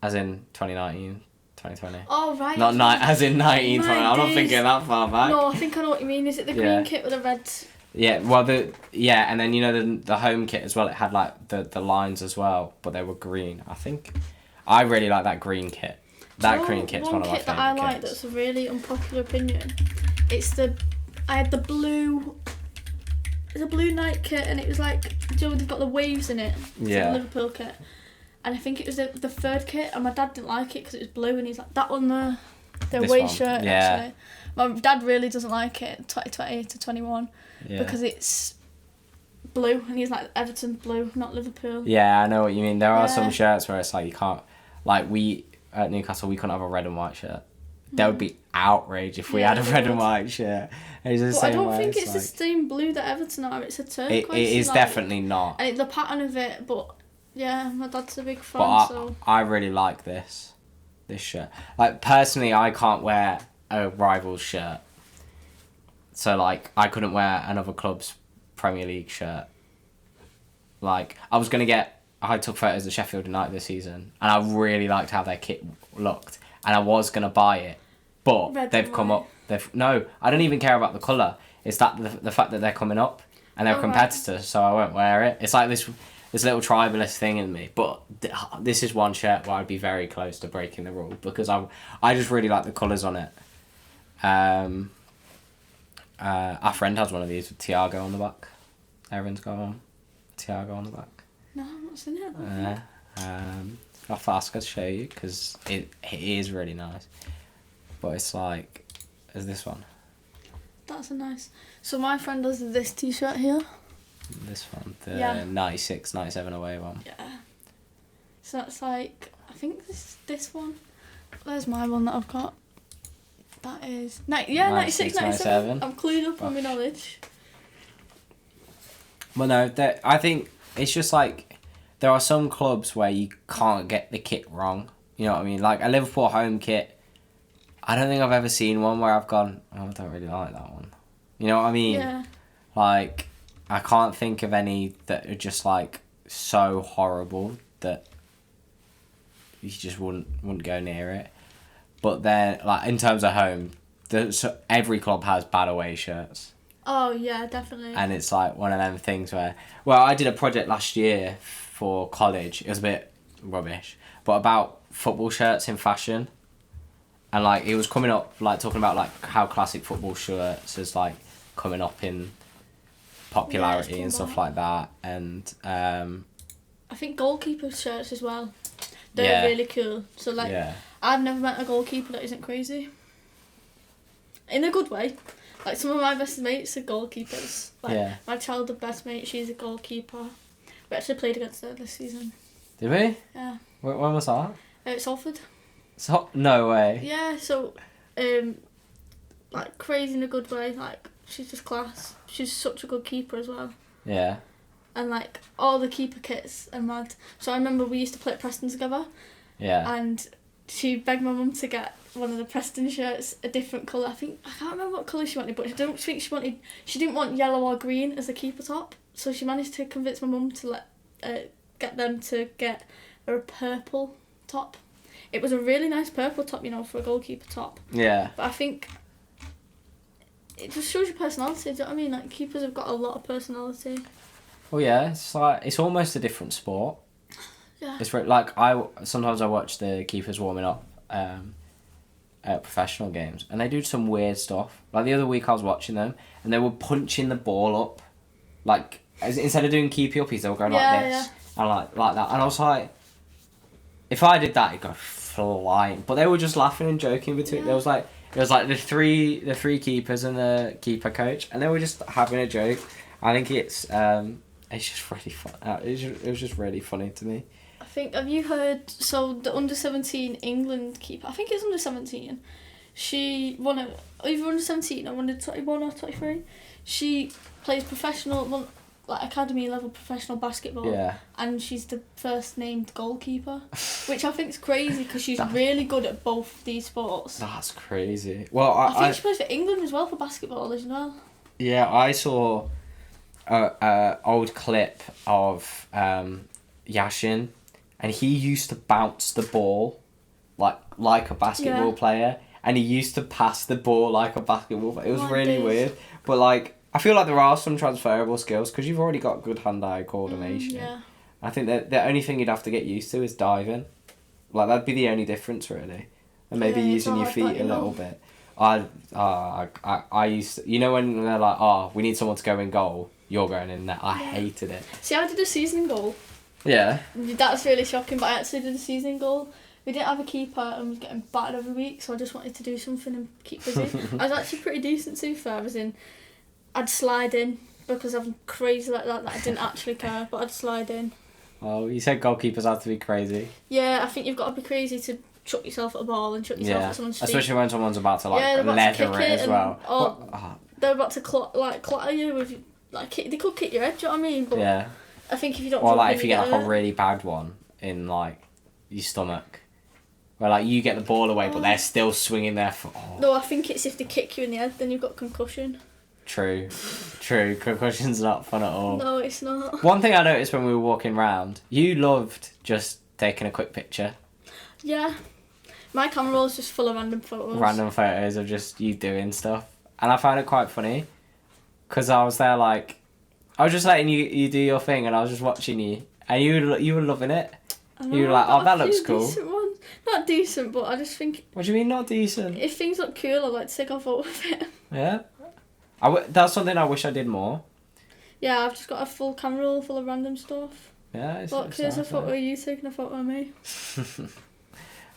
As in 2019, 2020. Oh, right. Not as in 1920. I'm not thinking that far back. No, I think I know what you mean. Is it the green kit with the red... Yeah, well, and then, you know, the home kit as well, it had, like, the lines as well, but they were green, I think. I really like that green kit. That green kit's one of my favourite kits. One kit that I like that's a really unpopular opinion, I had the blue... It's a blue night kit, and it was like... Do you know, they've got the waves in it? Yeah. It's a Liverpool kit. And I think it was the third kit, and my dad didn't like it because it was blue, and he's like, that one there, the away shirt, actually. My dad really doesn't like it, 2020 to 21, because it's blue, and he's like, Everton blue, not Liverpool. Yeah, I know what you mean. There are some shirts where it's like, you can't... Like, we, at Newcastle, we couldn't have a red and white shirt. That would be outrage if we had a red and white shirt. It's the same I don't way, think it's the same blue that Everton are, it's a turquoise. It is definitely not. And the pattern of it, but... Yeah, my dad's a big fan, but I really like this shirt. Like, personally, I can't wear a rival's shirt. So, like, I couldn't wear another club's Premier League shirt. Like, I took photos of Sheffield United this season, and I really liked how their kit looked. And I was going to buy it, but they've come up... No, I don't even care about the colour. It's that the fact that they're coming up, and they're competitors, so I won't wear it. It's like this little tribalist thing in me, but this is one shirt where I'd be very close to breaking the rule, because I just really like the colours on it. Our friend has one of these with Thiago on the back. Erin's got one. Thiago on the back. No, I'm not seen it. I'll have to ask her to show you, because it is really nice. But it's like, is this one? That's a nice... So my friend does this t-shirt here. This one, the 96, 97 away one. Yeah. So that's like, I think this one. There's my one that I've got. That is... 96, 97. I'm clued up on my knowledge. Well, no, I think it's just like there are some clubs where you can't get the kit wrong. You know what I mean? Like a Liverpool home kit, I don't think I've ever seen one where I've gone, oh, I don't really like that one. You know what I mean? Yeah. Like, I can't think of any that are just like so horrible that you just wouldn't go near it. But then, like in terms of home, every club has bad away shirts. Oh yeah, definitely. And it's like one of them things where, well, I did a project last year for college. It was a bit rubbish, but about football shirts in fashion. And like it was coming up, like talking about like how classic football shirts is like coming up in popularity and stuff like that. And I think goalkeeper shirts as well. They're really cool. So like, I've never met a goalkeeper that isn't crazy. In a good way. Like some of my best mates are goalkeepers. Like my childhood best mate, she's a goalkeeper. We actually played against her this season. Did we? Yeah. When was that? Salford. So no way. Yeah. So, like crazy in a good way. Like she's just class. She's such a good keeper as well. Yeah. And like all the keeper kits are mad. So I remember we used to play at Preston together. Yeah. And she begged my mum to get one of the Preston shirts a different colour. I can't remember what colour she wanted, but I don't think she didn't want yellow or green as the keeper top. So she managed to convince my mum to get them to get her a purple top. It was a really nice purple top, you know, for a goalkeeper top. Yeah. But I think it just shows your personality, do you know what I mean? Like keepers have got a lot of personality. Well, yeah, it's like it's almost a different sport. Yeah. It's like sometimes I watch the keepers warming up at professional games, and they do some weird stuff. Like the other week, I was watching them, and they were punching the ball up, like instead of doing keepy uppies, they were going like this and like that. And I was like, if I did that, it'd go flying. But they were just laughing and joking between. Yeah. There was like the three keepers and the keeper coach, and they were just having a joke. I think it's just really fun. It was just really funny to me. Have you heard, so the under-17 England keeper, I think it's under-17, she won it, either under-17 or under-21 or 23, she plays professional, like academy level professional basketball, and she's the first named goalkeeper, which I think is crazy because she's really good at both these sports. That's crazy. Well, I think she plays for England as well for basketball as well. Yeah, I saw a old clip of Yashin. And he used to bounce the ball like a basketball player. And he used to pass the ball like a basketball player. It was really weird. But, like, I feel like there are some transferable skills because you've already got good hand-eye coordination. Yeah. I think that the only thing you'd have to get used to is diving. Like, that'd be the only difference, really. And maybe using your feet a little bit. I used to... You know when they're like, we need someone to go in goal, you're going in there. I hated it. See, I did a season goal. Yeah. That's really shocking, but I actually did a season goal. We didn't have a keeper and was getting battered every week, so I just wanted to do something and keep busy. I was actually pretty decent too far. I'd slide in because I'm crazy like that I didn't actually care, but I'd slide in. Oh, you said goalkeepers have to be crazy. Yeah, I think you've got to be crazy to chuck yourself at a ball and chuck yourself at someone's feet. Especially when someone's about to leather it as well. They're about to clatter you with they could kick your head, do you know what I mean? But yeah. I think if you don't. Or like if you get like a really bad one in like your stomach, where like you get the ball away but they're still swinging their foot. No, I think it's if they kick you in the head, then you've got concussion. True. Concussion's not fun at all. No, it's not. One thing I noticed when we were walking round, you loved just taking a quick picture. Yeah, my camera roll is just full of random photos. Random photos of just you doing stuff, and I found it quite funny, because I was there like. I was just letting you do your thing, and I was just watching you, and you were loving it. You were like, "Oh, that looks cool." Decent ones. Not decent, but I just think. What do you mean not decent? If things look cool, I like to take a photo of it. Yeah, that's something I wish I did more. Yeah, I've just got a full camera roll full of random stuff. Yeah, look, here's a photo of you taking a photo of me.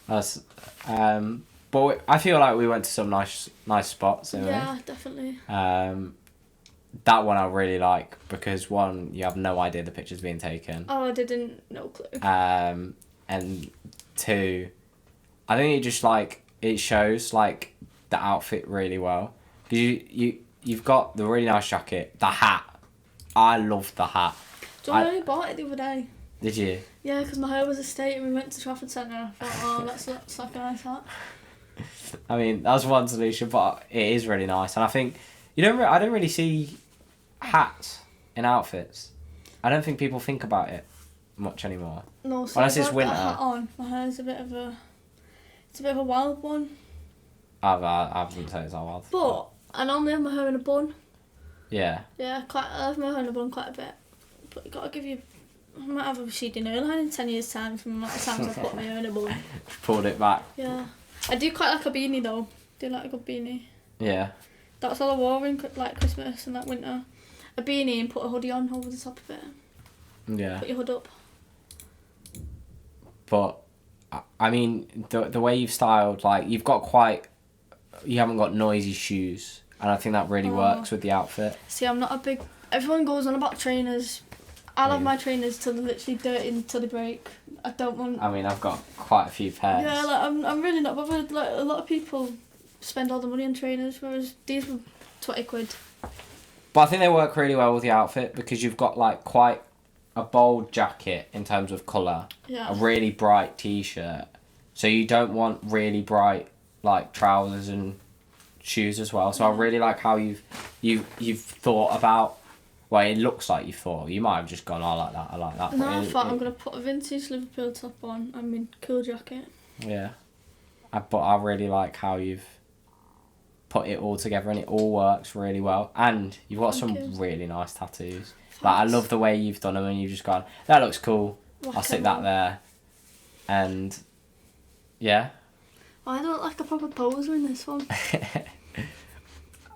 That's, but I feel like we went to some nice spots. Anyway. Yeah, definitely. That one I really like because one, you have no idea the picture's being taken. Oh, I didn't, no clue. And two, I think it just it shows the outfit really well. You've got the really nice jacket, the hat. I loved the hat. So I only bought it the other day. Did you? Yeah, because my hair was a state and we went to Trafford Centre and I thought, oh, that's like a nice hat. I mean, that's one solution, but it is really nice. And I think, I don't really see hats in outfits. I don't think people think about it much anymore. No, so Unless if it's I've winter. got a hat on, my hair's a bit of a wild one. I wouldn't say it's that wild. But I normally have my hair in a bun. Yeah. Yeah, I have my hair in a bun quite a bit. But you gotta give you... I might have a receding hairline in 10 years' time from the amount of times I put my hair in a bun. Pulled it back. Yeah. I do quite like a beanie though. Do like a good beanie. Yeah. That's all I wore in like Christmas and like winter. A beanie and put a hoodie on over the top of it. Yeah. Put your hood up. But, I mean, the way you've styled, like, you haven't got noisy shoes. And I think that really works with the outfit. See, I'm not a big... Everyone goes on about trainers. I love my trainers till they're literally dirty until they break. I don't want... I mean, I've got quite a few pairs. Yeah, like, I'm really not bothered. Like, a lot of people spend all the money on trainers, whereas these were 20 quid. But I think they work really well with the outfit because you've got, like, quite a bold jacket in terms of colour. Yeah. A really bright T-shirt. So you don't want really bright, like, trousers and shoes as well. So I really like how you've thought about... Well, it looks like you thought. You might have just gone, I like that. And then I thought I'm going to put a vintage Liverpool top on and my cool jacket. Yeah. But I really like how you've put it all together and it all works really well. And you've got some really nice tattoos. Like, I love the way you've done them and you've just gone, that looks cool. I'll stick that there. And, yeah. I don't like a proper poser in this one.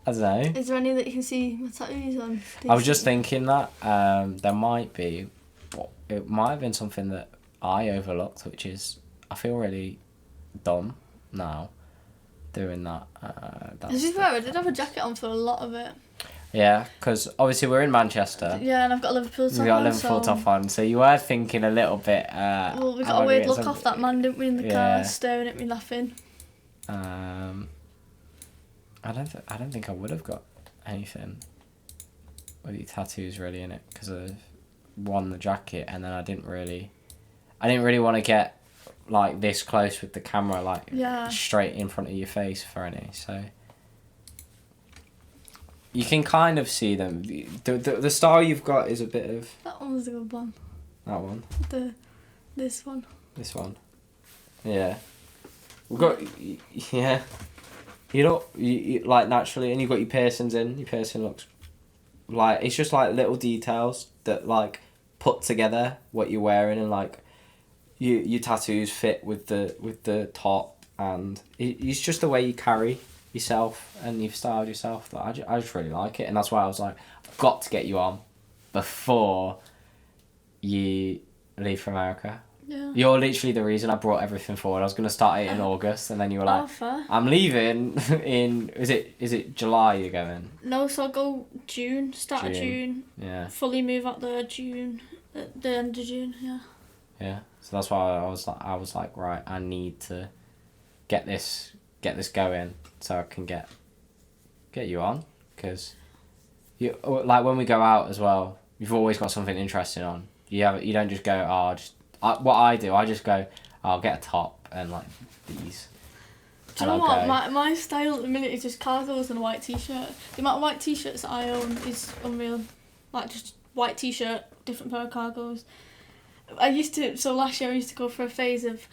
I don't know. Is there any that you can see my tattoos on? I was just thinking that there might be, it might have been something that I overlooked, which is I feel really dumb now doing that. To be fair, I did have a jacket on for a lot of it. Yeah, because obviously we're in Manchester. Yeah, and I've got a Liverpool top on. We've got a Liverpool top on, so you were thinking a little bit... well, we got a weird look off that man, didn't we, in the car, staring at me laughing. I don't think I would have got anything with the tattoos really in it because of the jacket, and then I didn't really want to get like this close with the camera, like straight in front of your face for any. So you can kind of see them. The style you've got is a bit of... That one was a good one. That one. This one. This one. Yeah. We've got you like naturally, and you've got your piercings in. Your piercing looks like it's just like little details that like put together what you're wearing, and like your tattoos fit with the top, and it's just the way you carry yourself and you've styled yourself that I just really like it, and that's why I was like, I've got to get you on before you leave for America. Yeah. You're literally the reason I brought everything forward. I was going to start it in August, and then you were like, I'm leaving in... Is it July you're going? No, so I'll go June, start of June. Yeah. Fully move out there June, at the end of June, yeah. Yeah, so that's why I was like, right, I need to get this going so I can get you on, because you like when we go out as well, you've always got something interesting on. You don't just go, what I do, I just go, I'll get a top and like these. Do you know what? My style at the minute is just cargos and a white t-shirt. The amount of white t-shirts that I own is unreal. Like just white t-shirt, different pair of cargos. So last year I used to go for a phase of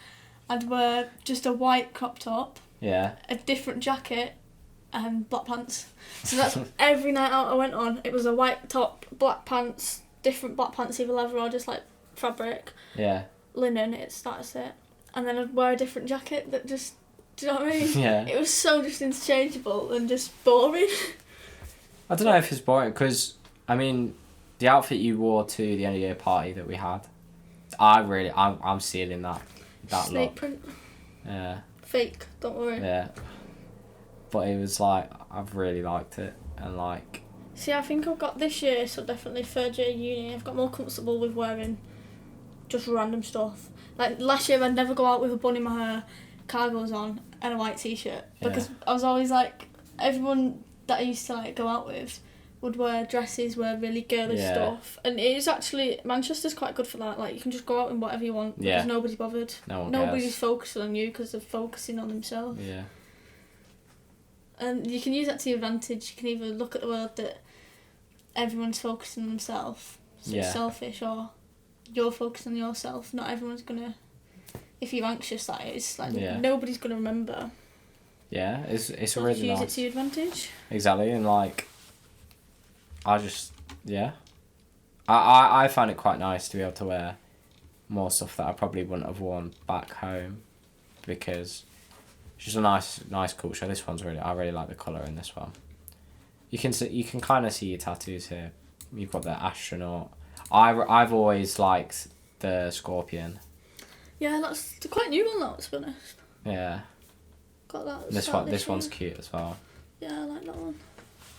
I'd wear just a white crop top. Yeah. A different jacket and black pants. So that's every night out I went on. It was a white top, black pants, different black pants, either leather or just like fabric. Yeah. Linen, that's it. And then I'd wear a different jacket that just, do you know what I mean? Yeah. It was so just interchangeable and just boring. I don't know if it's boring, because, I mean, the outfit you wore to the end of year party that we had, I'm stealing that Snake look. print. Yeah. Fake, don't worry. Yeah. But it was like, I've really liked it, and like... See, I think I've got this year, so definitely third year uni, I've got more comfortable with wearing just random stuff. Like last year I'd never go out with a bun in my hair, cargos on and a white t-shirt, because I was always like, everyone that I used to like go out with would wear dresses, wear really girly Yeah. stuff. And it is actually, Manchester's quite good for that. Like, you can just go out in whatever you want Yeah. because nobody's bothered. No one Nobody's cares. focusing on you because they're focusing on themselves. Yeah. And you can use that to your advantage. You can either look at the world that everyone's focusing on themselves, so Yeah. it's selfish, or you're focusing on yourself. Not everyone's gonna. If you're anxious, that is like Yeah. nobody's gonna remember. Yeah, it's a So really just use nice. it to your advantage. Exactly, and like, I just, yeah. I find it quite nice to be able to wear more stuff that I probably wouldn't have worn back home, because it's just a nice culture. This one's I really like the colour in this one. You can kind of see your tattoos here. You've got the astronaut. I've always liked the scorpion. Yeah, that's quite a new one, that, to be honest. Yeah. Got that. This start one this one's year. cute as well. Yeah, I like that one.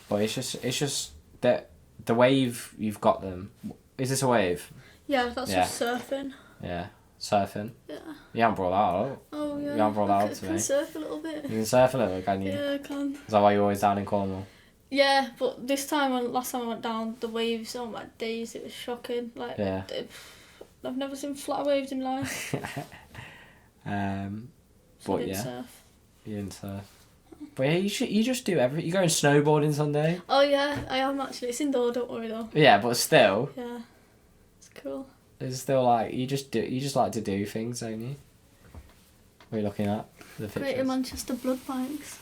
But it's just that the wave you've got them. Is this a wave? Yeah, that's Yeah. just surfing. Yeah. Surfing. Yeah. You haven't brought that up. Oh yeah. You haven't brought that I up can, to can me. surf a little bit. You can surf a little, can you? Yeah, I can. Is that why you're always down in Cornwall? Yeah, but last time I went down, the waves, oh my days, it was shocking. Like, Yeah. I've never seen flatter waves in my life. So But I didn't yeah, surf. you didn't surf. But yeah, you just do everything. You going snowboarding Sunday? Oh yeah, I am actually. It's indoor, don't worry though. Yeah, but still, Yeah, it's cool. it's still like you just like to do things, don't you? What are you looking at? The Greater pictures. Manchester Blood Bikes.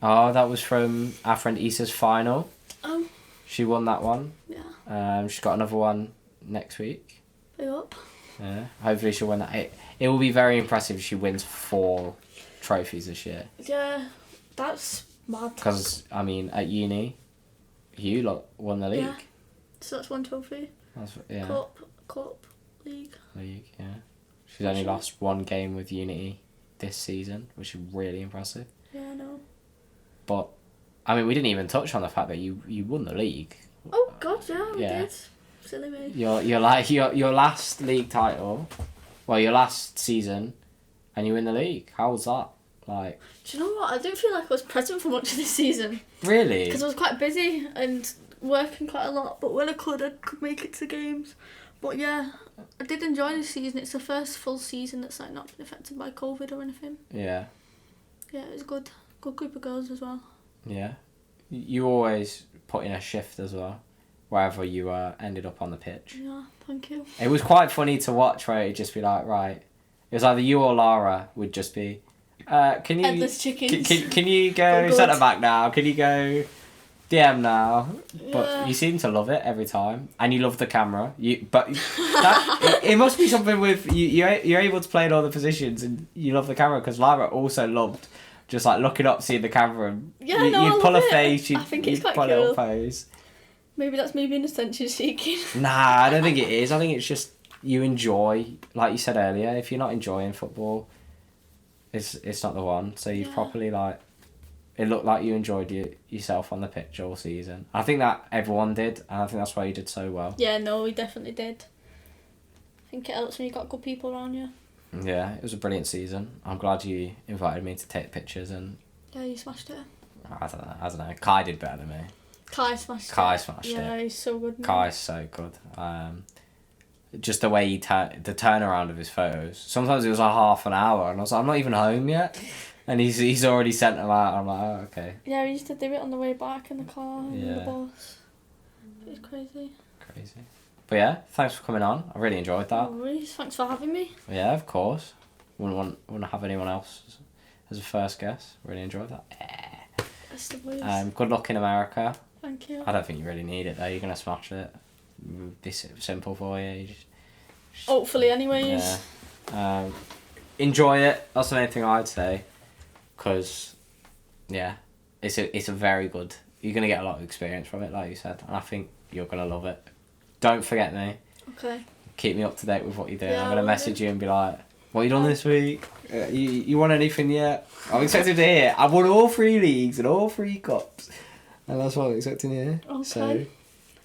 Oh, that was from our friend Issa's final. Oh, She won that one. yeah. She's got another one next week. Big up. Yeah. Hopefully she'll win that. It will be very impressive if she wins 4 trophies this year. Yeah, that's mad. Because, I mean, at uni, you lot won the league. Yeah. So that's 1 trophy. Yeah. Cup, league. League, yeah. She's only lost 1 game with Unity this season, which is really impressive. Yeah, I know. But, I mean, we didn't even touch on the fact that you won the league. Oh god, yeah, we Yeah. did. Silly me. Your last league title, well, your last season, and you win the league. How was that? Like, Do you know what? I didn't feel like I was present for much of this season really? because I was quite busy and working quite a lot. But when I could make it to games. But yeah, I did enjoy this season. It's the first full season that's like not been affected by COVID or anything. Yeah. Yeah, it was good. Good group of girls as well. Yeah. You always put in a shift as well, wherever you ended up on the pitch. Yeah, thank you. It was quite funny to watch where it'd just be like, right, it was either you or Lara would just be, can you... Headless chickens. Can you go Good. centre back now? Can you go DM now? But Yeah. you seem to love it every time, and you love the camera. It must be something with you. You're able to play in all the positions, and you love the camera because Lara also loved just like looking up, seeing the camera, and Yeah, no, I you'd pull a love it. face. I think it's you'd quite pull a little cool. pose. Maybe that's me being attention seeking. Nah, I don't think it is. I think it's just you enjoy, like you said earlier. If you're not enjoying football, it's not the one. So you've Yeah. properly like. It looked like you enjoyed yourself on the pitch all season. I think that everyone did, and I think that's why you did so well. Yeah, no, we definitely did. I think it helps when you got good people around you. Yeah, it was a brilliant season. I'm glad you invited me to take pictures, and Yeah, you smashed it. I don't know. Kai did better than me. Kai smashed Kai it. smashed Yeah, it. he's so good. Now. Kai's so good. Just the way the turnaround of his photos. Sometimes it was like half an hour, and I was like, I'm not even home yet, and he's already sent them out. I'm like, oh, okay. Yeah, we used to do it on the way back in the car and the Yeah. bus. It was crazy. Crazy. But yeah, thanks for coming on. I really enjoyed that. No worries. Thanks for having me. Yeah, of course. Wouldn't have anyone else as a first guest. Really enjoyed that. Best of ways. Good luck in America. Thank you. I don't think you really need it though. You're gonna smash it. Be simple for you. Hopefully, anyways. Yeah. Enjoy it. That's the main thing I'd say. Cause, yeah, it's a very good. You're gonna get a lot of experience from it, like you said, and I think you're gonna love it. Don't forget me. Okay. Keep me up to date with what you're doing. Yeah, I'm I gonna will message do. you and be like, "What you done this week? You won anything yet?" I'm expecting to hear. I've won all 3 leagues and all 3 cups, and that's what I'm expecting to hear. Okay. So,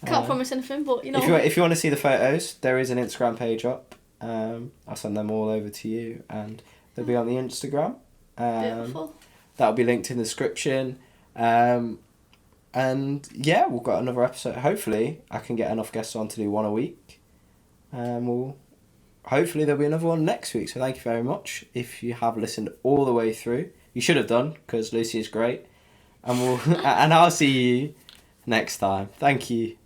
Can't promise anything, but you know. if you want to see the photos, there is an Instagram page up. I'll send them all over to you, and they'll be on the Instagram. Beautiful. That'll be linked in the description. And yeah, we've got another episode. Hopefully, I can get enough guests on to do one a week. Hopefully there'll be another one next week. So thank you very much. If you have listened all the way through, you should have done, because Lucy is great. And and I'll see you next time. Thank you.